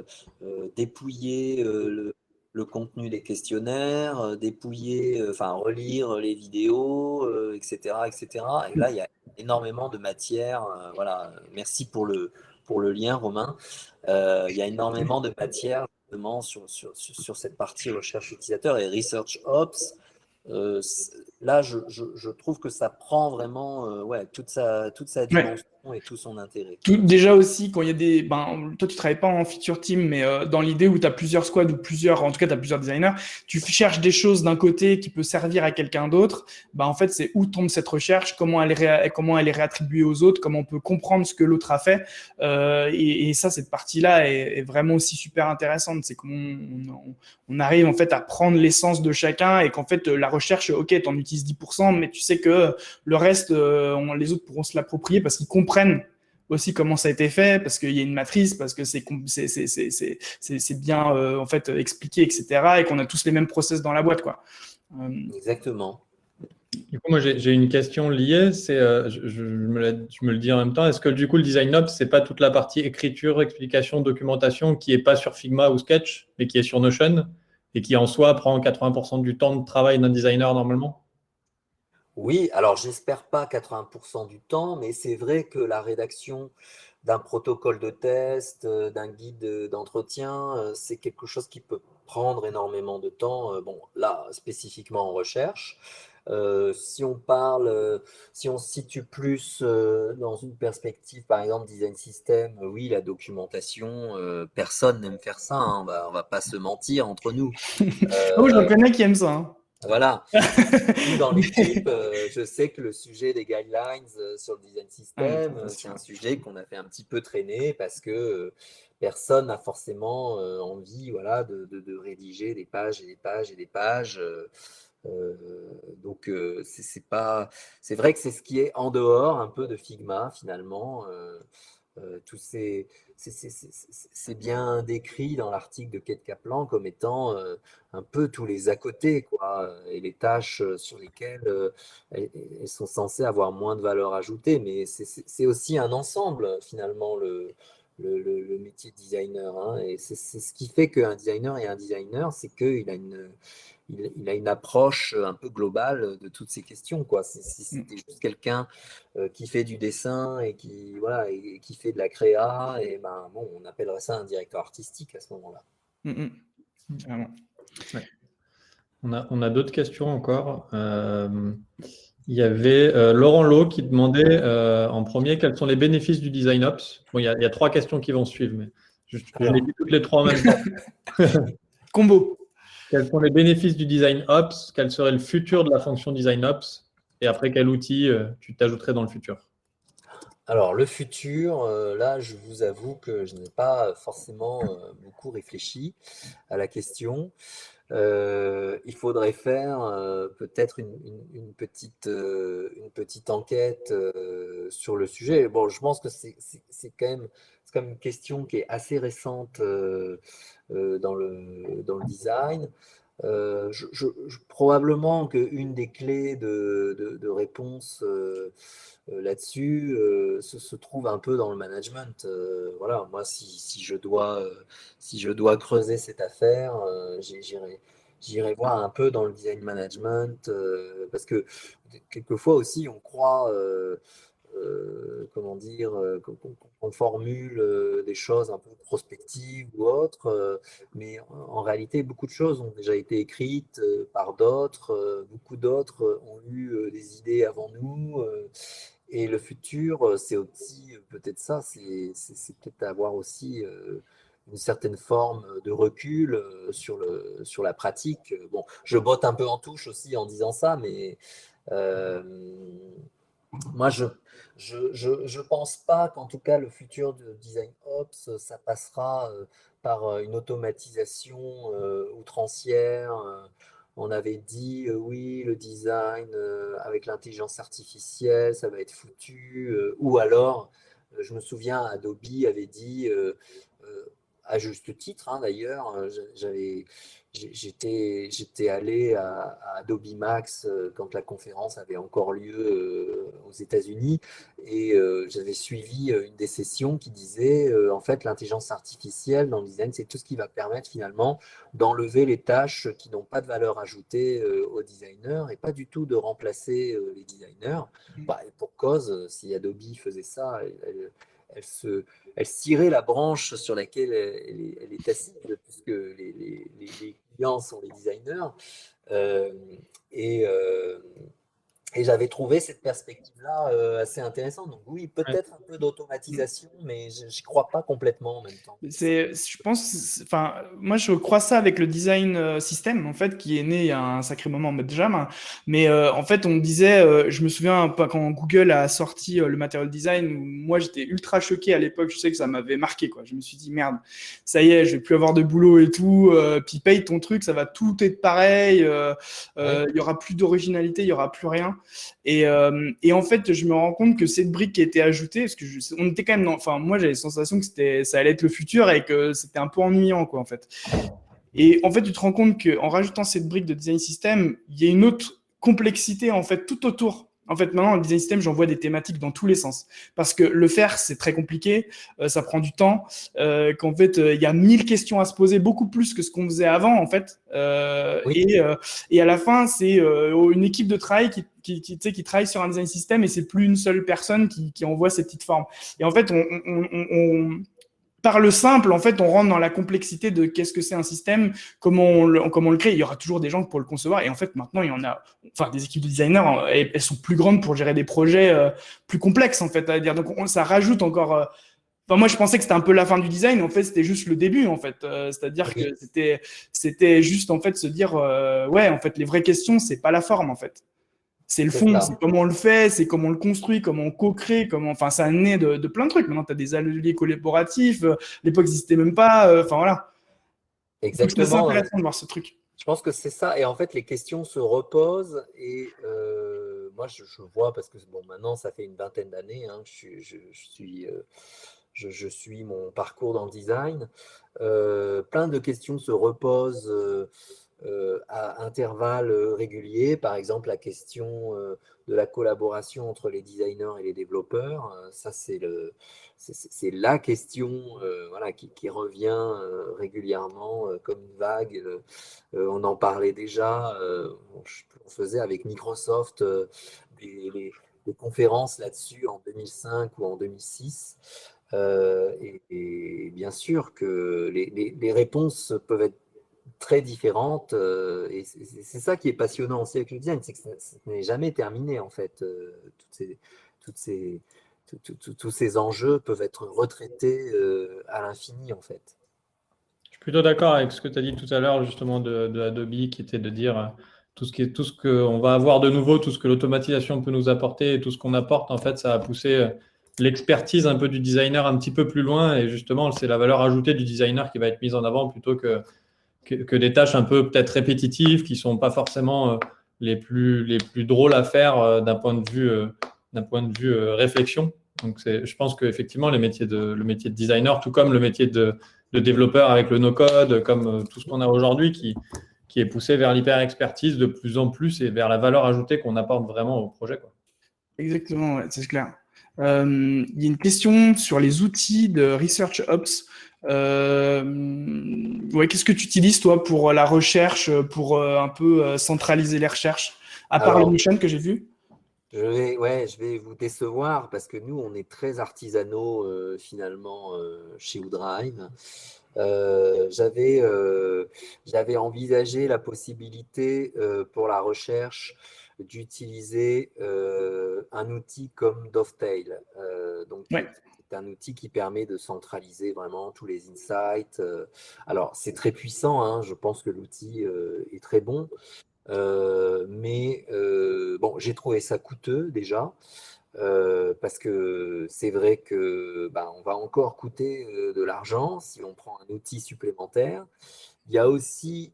dépouiller le contenu des questionnaires, dépouiller, enfin relire les vidéos, etc., etc. Et là, il y a énormément de matière. Voilà, merci pour le lien, Romain. Il y a énormément de matière justement sur cette partie recherche utilisateur et research ops. Là, je trouve que ça prend vraiment ouais, toute sa dimension et tout son intérêt. Déjà aussi, quand il y a des. Toi, tu travailles pas en feature team, mais dans l'idée où tu as plusieurs squads ou en tout cas, tu as plusieurs designers, tu cherches des choses d'un côté qui peut servir à quelqu'un d'autre. En fait, c'est où tombe cette recherche, comment elle est réattribuée aux autres, comment on peut comprendre ce que l'autre a fait. Et ça, cette partie-là est vraiment aussi super intéressante. C'est comment on arrive en fait à prendre l'essence de chacun et qu'en fait, la recherche, ok, tu en utilises 10%, mais tu sais que le reste, les autres pourront se l'approprier parce qu'ils comprennent aussi comment ça a été fait, parce qu'il y a une matrice, parce que c'est bien en fait expliqué, etc. Et qu'on a tous les mêmes process dans la boîte, quoi. Exactement. Du coup, moi, j'ai une question liée. C'est, je me le dis en même temps. Est-ce que du coup, le design ops, c'est pas toute la partie écriture, explication, documentation qui est pas sur Figma ou Sketch, mais qui est sur Notion et qui en soi prend 80% du temps de travail d'un designer normalement? Oui, alors j'espère pas 80% du temps, mais c'est vrai que la rédaction d'un protocole de test, d'un guide d'entretien, c'est quelque chose qui peut prendre énormément de temps. Bon, là, spécifiquement en recherche. Si on se situe plus dans une perspective, par exemple, design system, oui, la documentation, personne n'aime faire ça, hein, on va pas se mentir entre nous. Oh, je reconnais qui aime ça. Hein. Voilà. Nous, dans l'équipe, je sais que le sujet des guidelines sur le design system, c'est un sujet qu'on a fait un petit peu traîner parce que personne n'a forcément envie, voilà, de rédiger des pages et des pages et des pages. Donc, c'est vrai que c'est ce qui est en dehors un peu de Figma finalement. Tous c'est bien décrit dans l'article de Kate Kaplan comme étant un peu tous les à côté, quoi, et les tâches sur lesquelles elles sont censées avoir moins de valeur ajoutée. Mais c'est aussi un ensemble, finalement, le métier de designer, hein. Et c'est ce qui fait qu'un designer est un designer, c'est qu'il a il a une approche un peu globale de toutes ces questions, quoi. Si c'était juste quelqu'un qui fait du dessin et qui, voilà, et qui fait de la créa, et ben, bon, on appellerait ça un directeur artistique à ce moment-là. Ouais. On a d'autres questions encore. Il y avait Laurent Lowe qui demandait en premier quels sont les bénéfices du design ops. Bon, il y a 3 questions qui vont suivre, mais je les dis toutes les 3 en même temps. Combo. Quels sont les bénéfices du design ops? Quel serait le futur de la fonction design ops? Et après, quel outil tu t'ajouterais dans le futur? Alors, le futur, là, je vous avoue que je n'ai pas forcément beaucoup réfléchi à la question. Il faudrait faire peut-être une petite enquête sur le sujet. Bon, je pense que c'est quand même une question qui est assez récente dans le design. Probablement qu'une des clés de réponse là-dessus se trouve un peu dans le management. Voilà, moi, si je dois creuser cette affaire, j'irai voir un peu dans le design management, parce que quelquefois aussi, on croit, comment dire, qu'on formule des choses un peu prospectives ou autres, mais en réalité, beaucoup de choses ont déjà été écrites par d'autres, beaucoup d'autres ont eu des idées avant nous. Et le futur, c'est aussi peut-être ça, c'est peut-être avoir aussi une certaine forme de recul sur la pratique. Bon, je botte un peu en touche aussi en disant ça, mais euh, moi, je pense pas qu'en tout cas le futur de Design Ops, ça passera par une automatisation outrancière. On avait dit oui, le design avec l'intelligence artificielle, ça va être foutu. Ou alors, je me souviens, Adobe avait dit, euh, à juste titre, hein, d'ailleurs, j'étais allé à Adobe Max quand la conférence avait encore lieu aux États-Unis, et j'avais suivi une des sessions qui disait en fait l'intelligence artificielle dans le design, c'est tout ce qui va permettre finalement d'enlever les tâches qui n'ont pas de valeur ajoutée aux designers et pas du tout de remplacer les designers. Bah, et pour cause, si Adobe faisait ça, elle cirait la branche sur laquelle elle est assise, puisque les clients sont les designers. Euh, et, euh, et j'avais trouvé cette perspective-là assez intéressante. Donc oui, peut-être un peu d'automatisation, mais je n'y crois pas complètement en même temps. Je pense, enfin, moi je crois ça avec le design system en fait, qui est né il y a un sacré moment en mode jam. Hein. Mais en fait, on disait, je me souviens pas quand Google a sorti le material design, où moi j'étais ultra choqué à l'époque. Je sais que ça m'avait marqué, quoi. Je me suis dit merde, ça y est, je vais plus avoir de boulot et tout. Puis paye ton truc, ça va tout être pareil. Il y aura plus d'originalité, il y aura plus rien. Et en fait, je me rends compte que cette brique qui a été ajoutée, parce que on était quand même enfin, moi j'avais la sensation que ça allait être le futur et que c'était un peu ennuyant, quoi, en fait. Et en fait, tu te rends compte qu'en rajoutant cette brique de design system, il y a une autre complexité, en fait, tout autour. En fait, maintenant, en design system, j'envoie des thématiques dans tous les sens. Parce que le faire, c'est très compliqué, ça prend du temps, qu'en fait, il y a 1000 questions à se poser, beaucoup plus que ce qu'on faisait avant, en fait. Oui. Et à la fin, c'est une équipe de travail qui travaille sur un design system et c'est plus une seule personne qui envoie ces petites formes. Et en fait, par le simple, en fait, on rentre dans la complexité de qu'est-ce que c'est un système, comment on le crée. Il y aura toujours des gens pour le concevoir. Et en fait, maintenant, il y en a, enfin, des équipes de designers, elles sont plus grandes pour gérer des projets plus complexes, en fait, à dire. Donc, ça rajoute encore Enfin, moi, je pensais que c'était un peu la fin du design. En fait, c'était juste le début, en fait. C'est-à-dire Oui, que c'était juste, en fait, se dire, ouais, en fait, les vraies questions, c'est pas la forme, en fait. C'est le c'est fond, c'est ça. comment on le fait, c'est comment on le construit, comment on co-crée, enfin, ça naît de plein de trucs. Maintenant, tu as des ateliers collaboratifs, l'époque n'existait même pas, enfin, voilà. Donc, c'est assez Exactement. Non, mais intéressant de voir ce truc. je pense que c'est ça. Et en fait, les questions se reposent. Et moi, je vois, parce que bon, maintenant, ça fait une vingtaine d'années, hein, que je suis mon parcours dans le design. Plein de questions se reposent à intervalles réguliers. Par exemple, la question de la collaboration entre les designers et les développeurs. Ça, c'est la question voilà, qui revient régulièrement comme une vague. On en parlait déjà. On faisait avec Microsoft des conférences là-dessus en 2005 ou en 2006. Et bien sûr que les réponses peuvent être très différentes. Et c'est ça qui est passionnant aussi avec le design, c'est que ça n'est jamais terminé en fait. Toutes ces, tous ces enjeux peuvent être retraités à l'infini en fait. Je suis plutôt d'accord avec ce que tu as dit tout à l'heure, justement, de Adobe, qui était de dire tout ce qu'on va avoir de nouveau, tout ce que l'automatisation peut nous apporter et tout ce qu'on apporte, en fait, ça a poussé l'expertise un peu du designer un petit peu plus loin. Et justement, c'est la valeur ajoutée du designer qui va être mise en avant plutôt que des tâches un peu peut-être répétitives qui sont pas forcément les plus drôles à faire d'un point de vue réflexion. Donc, je pense qu'effectivement, le métier de designer, tout comme le métier de développeur avec le no-code, comme tout ce qu'on a aujourd'hui, qui est poussé vers l'hyper-expertise de plus en plus et vers la valeur ajoutée qu'on apporte vraiment au projet, quoi. Exactement, ouais, c'est clair. Il y a une question sur les outils de Research Ops. Ouais, qu'est-ce que tu utilises, toi, pour la recherche, pour un peu centraliser les recherches, à part le Alors, Notion que j'ai vu? ouais, je vais vous décevoir parce que nous, on est très artisanaux finalement chez Woodrive. J'avais envisagé la possibilité pour la recherche d'utiliser un outil comme Dovetail. Ouais. C'est un outil qui permet de centraliser vraiment tous les insights. Alors, c'est très puissant, hein, je pense que l'outil est très bon. Mais bon, j'ai trouvé ça coûteux déjà, parce que c'est vrai que bah, on va encore coûter de l'argent si on prend un outil supplémentaire. Il y a aussi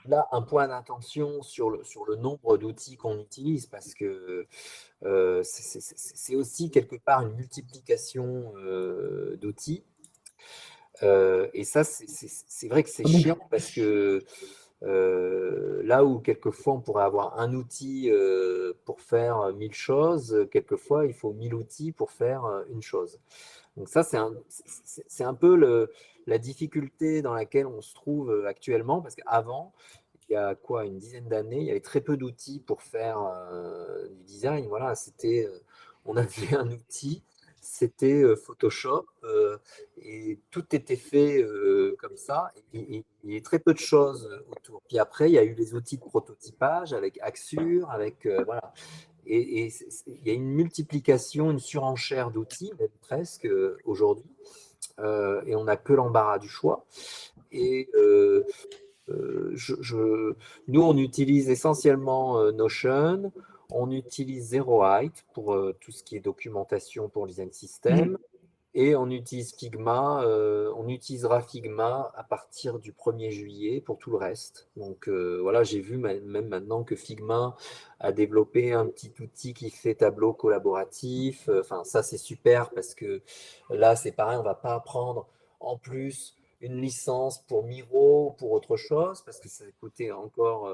là un point d'attention sur le nombre d'outils qu'on utilise, parce que c'est aussi quelque part une multiplication d'outils. Et ça, c'est vrai que c'est Ah bon. chiant parce que là où quelquefois on pourrait avoir un outil pour faire 1000 choses, quelquefois il faut 1000 outils pour faire une chose. Donc ça, c'est un peu la difficulté dans laquelle on se trouve actuellement, parce qu'avant, il y a quoi, une dizaine d'années, il y avait très peu d'outils pour faire du design. Voilà, on avait un outil, c'était Photoshop, et tout était fait comme ça, et il y a très peu de choses autour. Puis après, il y a eu les outils de prototypage avec Axure, avec voilà. Il y a une multiplication, une surenchère d'outils, même presque aujourd'hui, et on n'a que l'embarras du choix. Et euh, je, je- nous, on utilise essentiellement Notion, on utilise ZeroHeight pour tout ce qui est documentation pour Design Mhm. System, et on utilise Figma. On utilisera Figma à partir du 1er juillet pour tout le reste. Donc voilà, j'ai vu même maintenant que Figma a développé un petit outil qui fait tableau collaboratif. Enfin, ça, c'est super parce que là, c'est pareil, on ne va pas apprendre en plus une licence pour Miro ou pour autre chose, parce que ça va coûter encore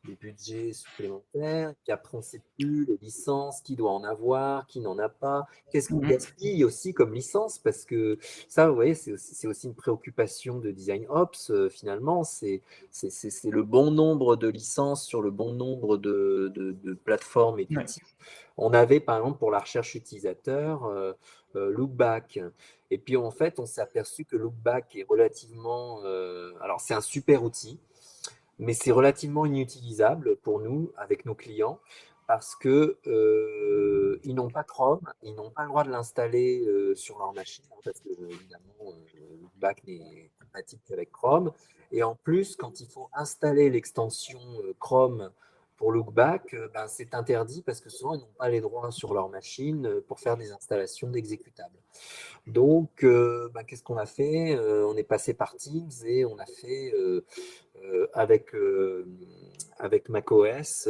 des budgets supplémentaires. Puis après, on ne sait plus les licences, qui doit en avoir, qui n'en a pas. Qu'est-ce qu'on Mhm. gaspille aussi comme licence? Parce que ça, vous voyez, c'est aussi une préoccupation de Design Ops, finalement. C'est le bon nombre de licences sur le bon nombre de plateformes et Ouais. d'outils. On avait, par exemple, pour la recherche utilisateur, Lookback. Et puis, en fait, on s'est aperçu que Lookback est relativement... alors, c'est un super outil, mais c'est relativement inutilisable pour nous, avec nos clients, parce que ils n'ont pas Chrome, ils n'ont pas le droit de l'installer sur leur machine, hein, parce que évidemment, Lookback n'est compatible qu'avec Chrome. Et en plus, quand il faut installer l'extension Chrome pour Lookback, ben, c'est interdit parce que souvent, ils n'ont pas les droits sur leur machine pour faire des installations d'exécutables. Donc, ben, qu'est-ce qu'on a fait? On est passé par Teams et on a fait avec macOS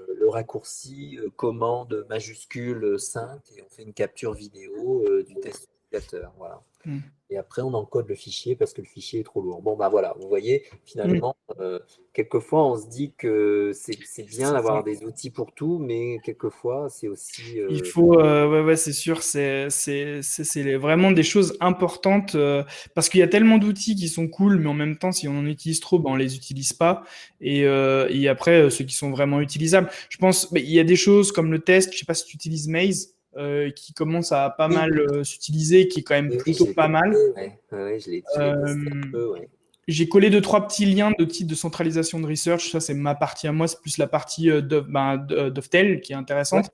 le raccourci commande majuscule 5 et on fait une capture vidéo du test utilisateur. Voilà. Et après, on encode le fichier parce que le fichier est trop lourd. Bon, ben voilà, vous voyez, finalement, quelquefois, on se dit que c'est bien d'avoir des outils pour tout, mais quelquefois, c'est aussi… Il faut, ouais, c'est sûr, c'est vraiment des choses importantes parce qu'il y a tellement d'outils qui sont cool, mais en même temps, si on en utilise trop, ben, on les utilise pas. Et après, ceux qui sont vraiment utilisables. Je pense, il y a des choses comme le test, je sais pas si tu utilises Maze, qui commence à pas mal s'utiliser, qui est quand même plutôt pas mal. Oui, je l'ai testé un peu, ouais. J'ai collé 2-3 petits liens de type de centralisation de research. Ça, c'est ma partie à moi. C'est plus la partie Dovetail qui est intéressante.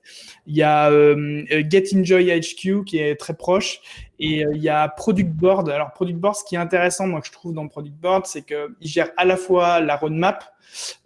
Il y a GetEnjoy HQ qui est très proche. Et il y a Product Board. Alors, Product Board, ce qui est intéressant, moi, que je trouve dans Product Board, c'est qu'il gère à la fois la roadmap,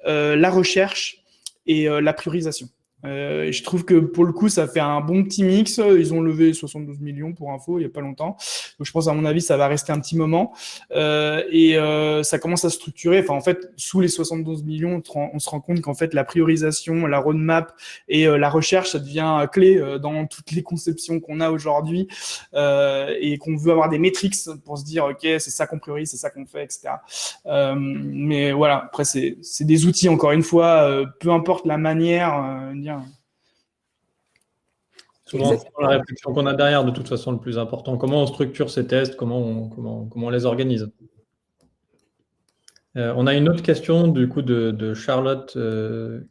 la recherche et la priorisation. Je trouve que pour le coup, ça fait un bon petit mix. Ils ont levé 72 millions pour info il n'y a pas longtemps. Donc, je pense, à mon avis, ça va rester un petit moment. Ça commence à se structurer. Enfin, en fait, sous les 72 millions, on se rend compte qu'en fait, la priorisation, la roadmap et la recherche, ça devient clé dans toutes les conceptions qu'on a aujourd'hui et qu'on veut avoir des métriques pour se dire, OK, c'est ça qu'on priorise, c'est ça qu'on fait, etc. Mais voilà, après, c'est des outils, encore une fois, peu importe la manière, souvent, c'est la réflexion qu'on a derrière, de toute façon, le plus important. Comment on structure ces tests, comment on les organise. On a une autre question, du coup, de Charlotte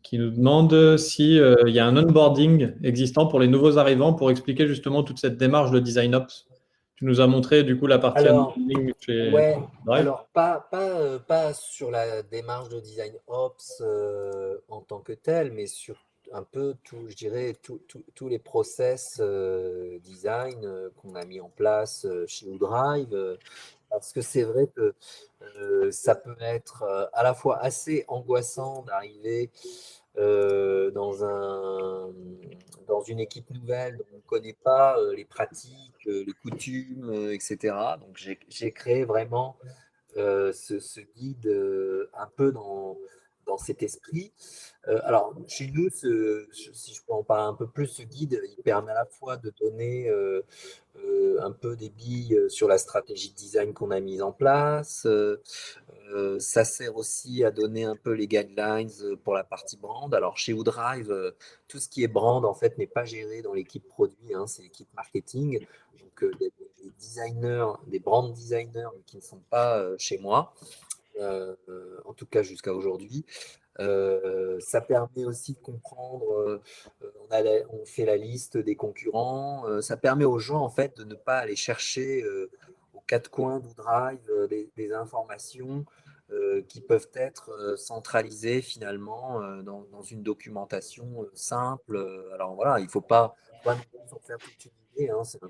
qui nous demande s'il y a un onboarding existant pour les nouveaux arrivants pour expliquer justement toute cette démarche de design ops. Tu nous as montré, du coup, la partie onboarding chez ouais, Drive. alors pas sur la démarche de design ops en tant que tel, mais sur un peu tout, je dirais, tous les process design qu'on a mis en place chez ODrive, parce que c'est vrai que ça peut être à la fois assez angoissant d'arriver dans une équipe nouvelle dont on ne connaît pas les pratiques, les coutumes, etc. Donc j'ai créé vraiment ce guide un peu dans cet esprit. Alors, chez nous, si je peux en parler un peu plus, ce guide, il permet à la fois de donner un peu des billes sur la stratégie de design qu'on a mise en place. Ça sert aussi à donner un peu les guidelines pour la partie brand. Alors, chez ODrive, tout ce qui est brand, en fait, n'est pas géré dans l'équipe produit, hein, c'est l'équipe marketing. Donc, des designers, des brand designers qui ne sont pas chez moi, en tout cas jusqu'à aujourd'hui. Ça permet aussi de comprendre, on fait la liste des concurrents, ça permet aux gens en fait de ne pas aller chercher aux quatre coins d'ODrive des informations qui peuvent être centralisées finalement dans une documentation simple. Alors voilà, il ne faut pas non plus en faire toute une idée, hein, c'est un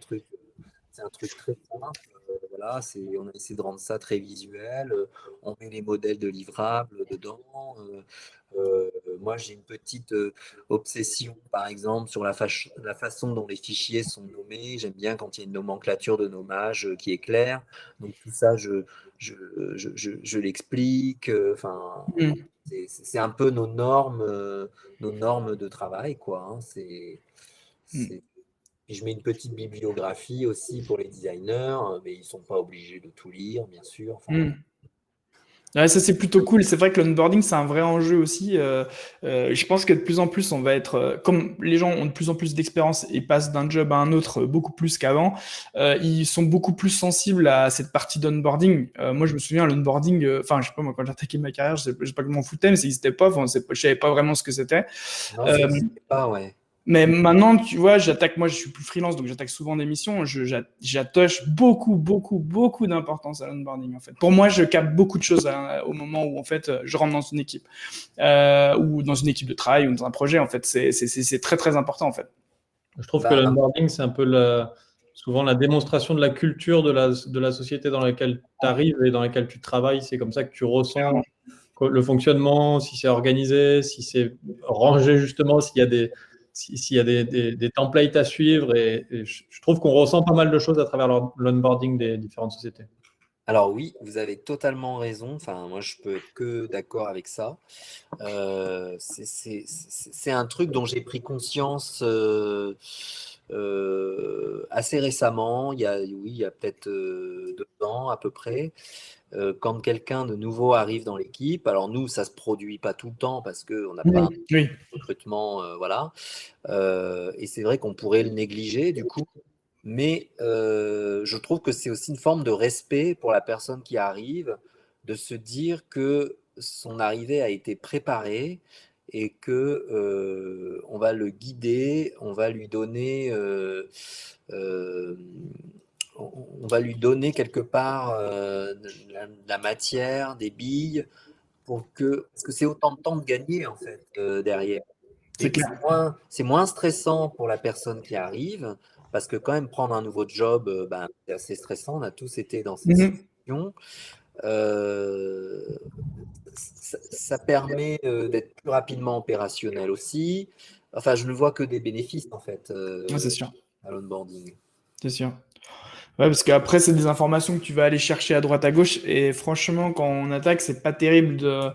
truc très simple. Voilà, on a essayé de rendre ça très visuel. On met les modèles de livrables dedans. Moi, j'ai une petite obsession, par exemple, sur la façon dont les fichiers sont nommés. J'aime bien quand il y a une nomenclature de nommage qui est claire. Donc, tout ça, je l'explique. Enfin, c'est un peu nos normes de travail, quoi. Hein. Puis je mets une petite bibliographie aussi pour les designers, mais ils ne sont pas obligés de tout lire, bien sûr. Enfin, Ouais, ça, c'est plutôt cool. C'est vrai que l'onboarding, c'est un vrai enjeu aussi. Je pense que de plus en plus, on va être, comme les gens ont de plus en plus d'expérience et passent d'un job à un autre beaucoup plus qu'avant, ils sont beaucoup plus sensibles à cette partie d'onboarding. Moi, je me souviens, l'onboarding, enfin, je sais pas, moi, quand j'ai attaqué ma carrière, je sais pas que je m'en foutais, mais ça n'existait pas. Enfin, je savais pas vraiment ce que c'était. non, ça n'existait pas, ouais. Mais maintenant, tu vois, moi, je suis plus freelance, donc j'attaque souvent des missions. J'attache beaucoup d'importance à l'onboarding, en fait. Pour moi, je capte beaucoup de choses au moment où, en fait, je rentre dans une équipe, ou dans une équipe de travail, ou dans un projet, en fait. C'est très, très important, en fait. Je trouve que l'onboarding, c'est un peu souvent la démonstration de la culture de la société dans laquelle tu arrives et dans laquelle tu travailles. C'est comme ça que tu ressens le fonctionnement, si c'est organisé, si c'est rangé justement, s'il y a des templates à suivre. Et je trouve qu'on ressent pas mal de choses à travers l'onboarding des différentes sociétés. Alors oui, vous avez totalement raison. Enfin, moi, je peux être que d'accord avec ça. C'est un truc dont j'ai pris conscience assez récemment. Il y a peut-être 2 ans à peu près. Quand quelqu'un de nouveau arrive dans l'équipe, alors nous, ça se produit pas tout le temps parce qu'on n'a pas un Oui. recrutement, voilà. Et c'est vrai qu'on pourrait le négliger du coup. Mais je trouve que c'est aussi une forme de respect pour la personne qui arrive, de se dire que son arrivée a été préparée et que on va le guider, on va lui donner, on va lui donner quelque part de la matière, des billes, parce que c'est autant de temps de gagner en fait derrière. C'est Et clair. c'est moins stressant pour la personne qui arrive, parce que quand même prendre un nouveau job, c'est assez stressant. On a tous été dans cette situation. Ça permet d'être plus rapidement opérationnel aussi. Enfin, je ne vois que des bénéfices en fait C'est sûr. à l'onboarding. C'est sûr. Ouais, parce qu'après, c'est des informations que tu vas aller chercher à droite à gauche. Et franchement, quand on attaque, c'est pas terrible de.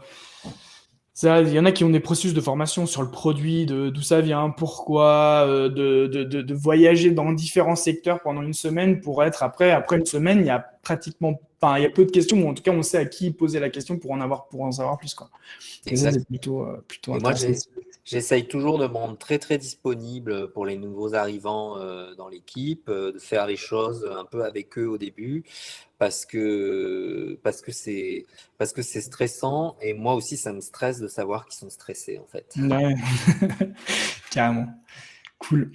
Il y en a qui ont des processus de formation sur le produit, d'où ça vient, pourquoi, de voyager dans différents secteurs pendant une semaine pour être après une semaine, il y a il y a peu de questions, ou en tout cas, on sait à qui poser la question pour en savoir plus, quoi. Et ça, c'est plutôt Et moi, intéressant. j'essaye toujours de me rendre très, très disponible pour les nouveaux arrivants dans l'équipe, de faire les choses un peu avec eux au début, parce que, parce que c'est, parce que c'est stressant. Et moi aussi, ça me stresse de savoir qu'ils sont stressés, en fait. Ouais, carrément. Cool.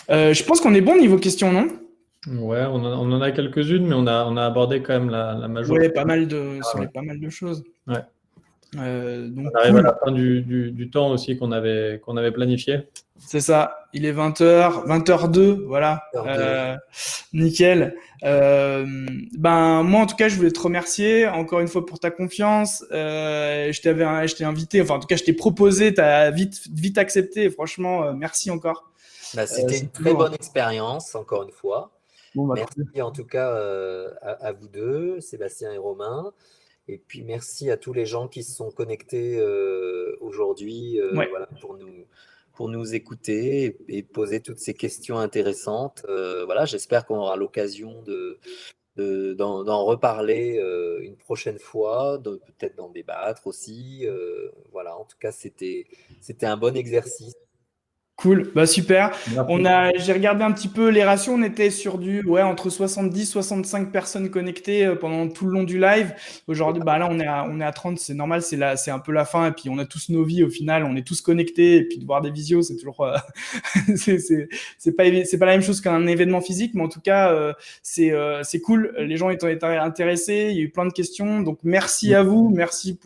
Je pense qu'on est bon niveau questions, non? Ouais, on en a quelques-unes, mais on a abordé quand même la majorité. Ouais, pas mal de choses. Ouais. Donc On arrive à cool. la fin du temps aussi qu'on avait planifié. C'est ça, il est 20h, 20h02, voilà. 20h02. Nickel. Moi, en tout cas, je voulais te remercier encore une fois pour ta confiance. Je t'ai invité, enfin, en tout cas, je t'ai proposé, tu as vite accepté. Et franchement, merci encore. C'était une très bonne expérience, encore une fois. Bon, Merci en tout cas à vous deux, Sébastien et Romain. Et puis merci à tous les gens qui se sont connectés aujourd'hui Ouais. voilà, pour nous écouter et poser toutes ces questions intéressantes. Voilà, j'espère qu'on aura l'occasion d'en reparler une prochaine fois, peut-être d'en débattre aussi. Voilà, en tout cas, c'était un bon exercice. Cool, super. J'ai regardé un petit peu les ratios, on était sur entre 70 65 personnes connectées pendant tout le long du live. Aujourd'hui, là on est à 30, c'est normal, c'est un peu la fin et puis on a tous nos vies au final, on est tous connectés et puis de voir des visios, c'est toujours c'est pas la même chose qu'un événement physique, mais en tout cas c'est cool, les gens étaient intéressés, il y a eu plein de questions. Donc merci à vous, merci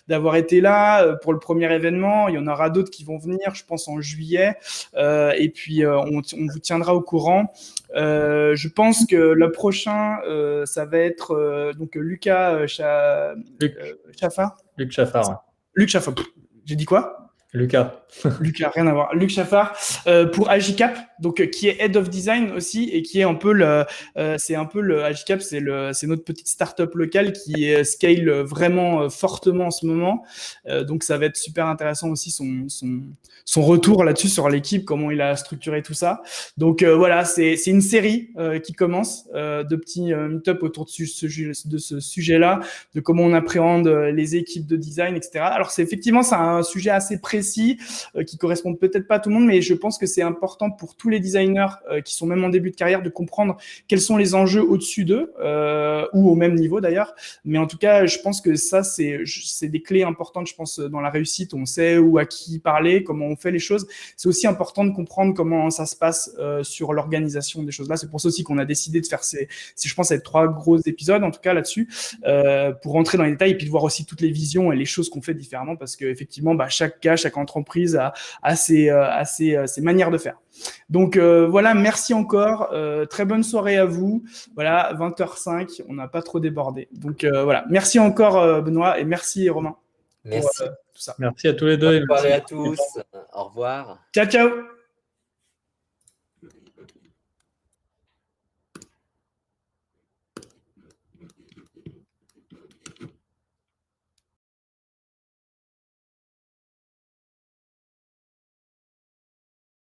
d'avoir été là pour le premier événement. Il y en aura d'autres qui vont venir, je pense en juillet. Et puis on vous tiendra au courant. Je pense que le prochain, ça va être donc Lucas Chaffard. Luc Chaffard. Luc Chaffard. J'ai dit quoi? Lucas, rien à voir. Luc Chaffard pour Agicap, donc qui est Head of Design aussi et qui est un peu Agicap, c'est notre petite startup locale qui scale vraiment fortement en ce moment. Donc ça va être super intéressant aussi son retour là-dessus sur l'équipe, comment il a structuré tout ça. Donc voilà, c'est une série qui commence de petits meet-up autour de ce sujet-là, de comment on appréhende les équipes de design, etc. Alors c'est un sujet assez précis précis qui correspondent peut-être pas à tout le monde, mais je pense que c'est important pour tous les designers qui sont même en début de carrière de comprendre quels sont les enjeux au-dessus d'eux ou au même niveau d'ailleurs. Mais en tout cas, je pense que ça, c'est des clés importantes, je pense, dans la réussite. On sait où à qui parler, comment on fait les choses. C'est aussi important de comprendre comment ça se passe sur l'organisation des choses là. C'est pour ça aussi qu'on a décidé de faire je pense, être 3 gros épisodes, en tout cas là-dessus, pour rentrer dans les détails et puis de voir aussi toutes les visions et les choses qu'on fait différemment parce qu'effectivement, chaque cas, chaque entreprise a ses manières de faire. Donc voilà, merci encore. Très bonne soirée à vous. Voilà, 20h05, on n'a pas trop débordé. Donc voilà, merci encore Benoît et merci Romain. Merci. Tout ça. Merci à tous les deux. Bonne soirée à tous. Au revoir. Ciao, ciao.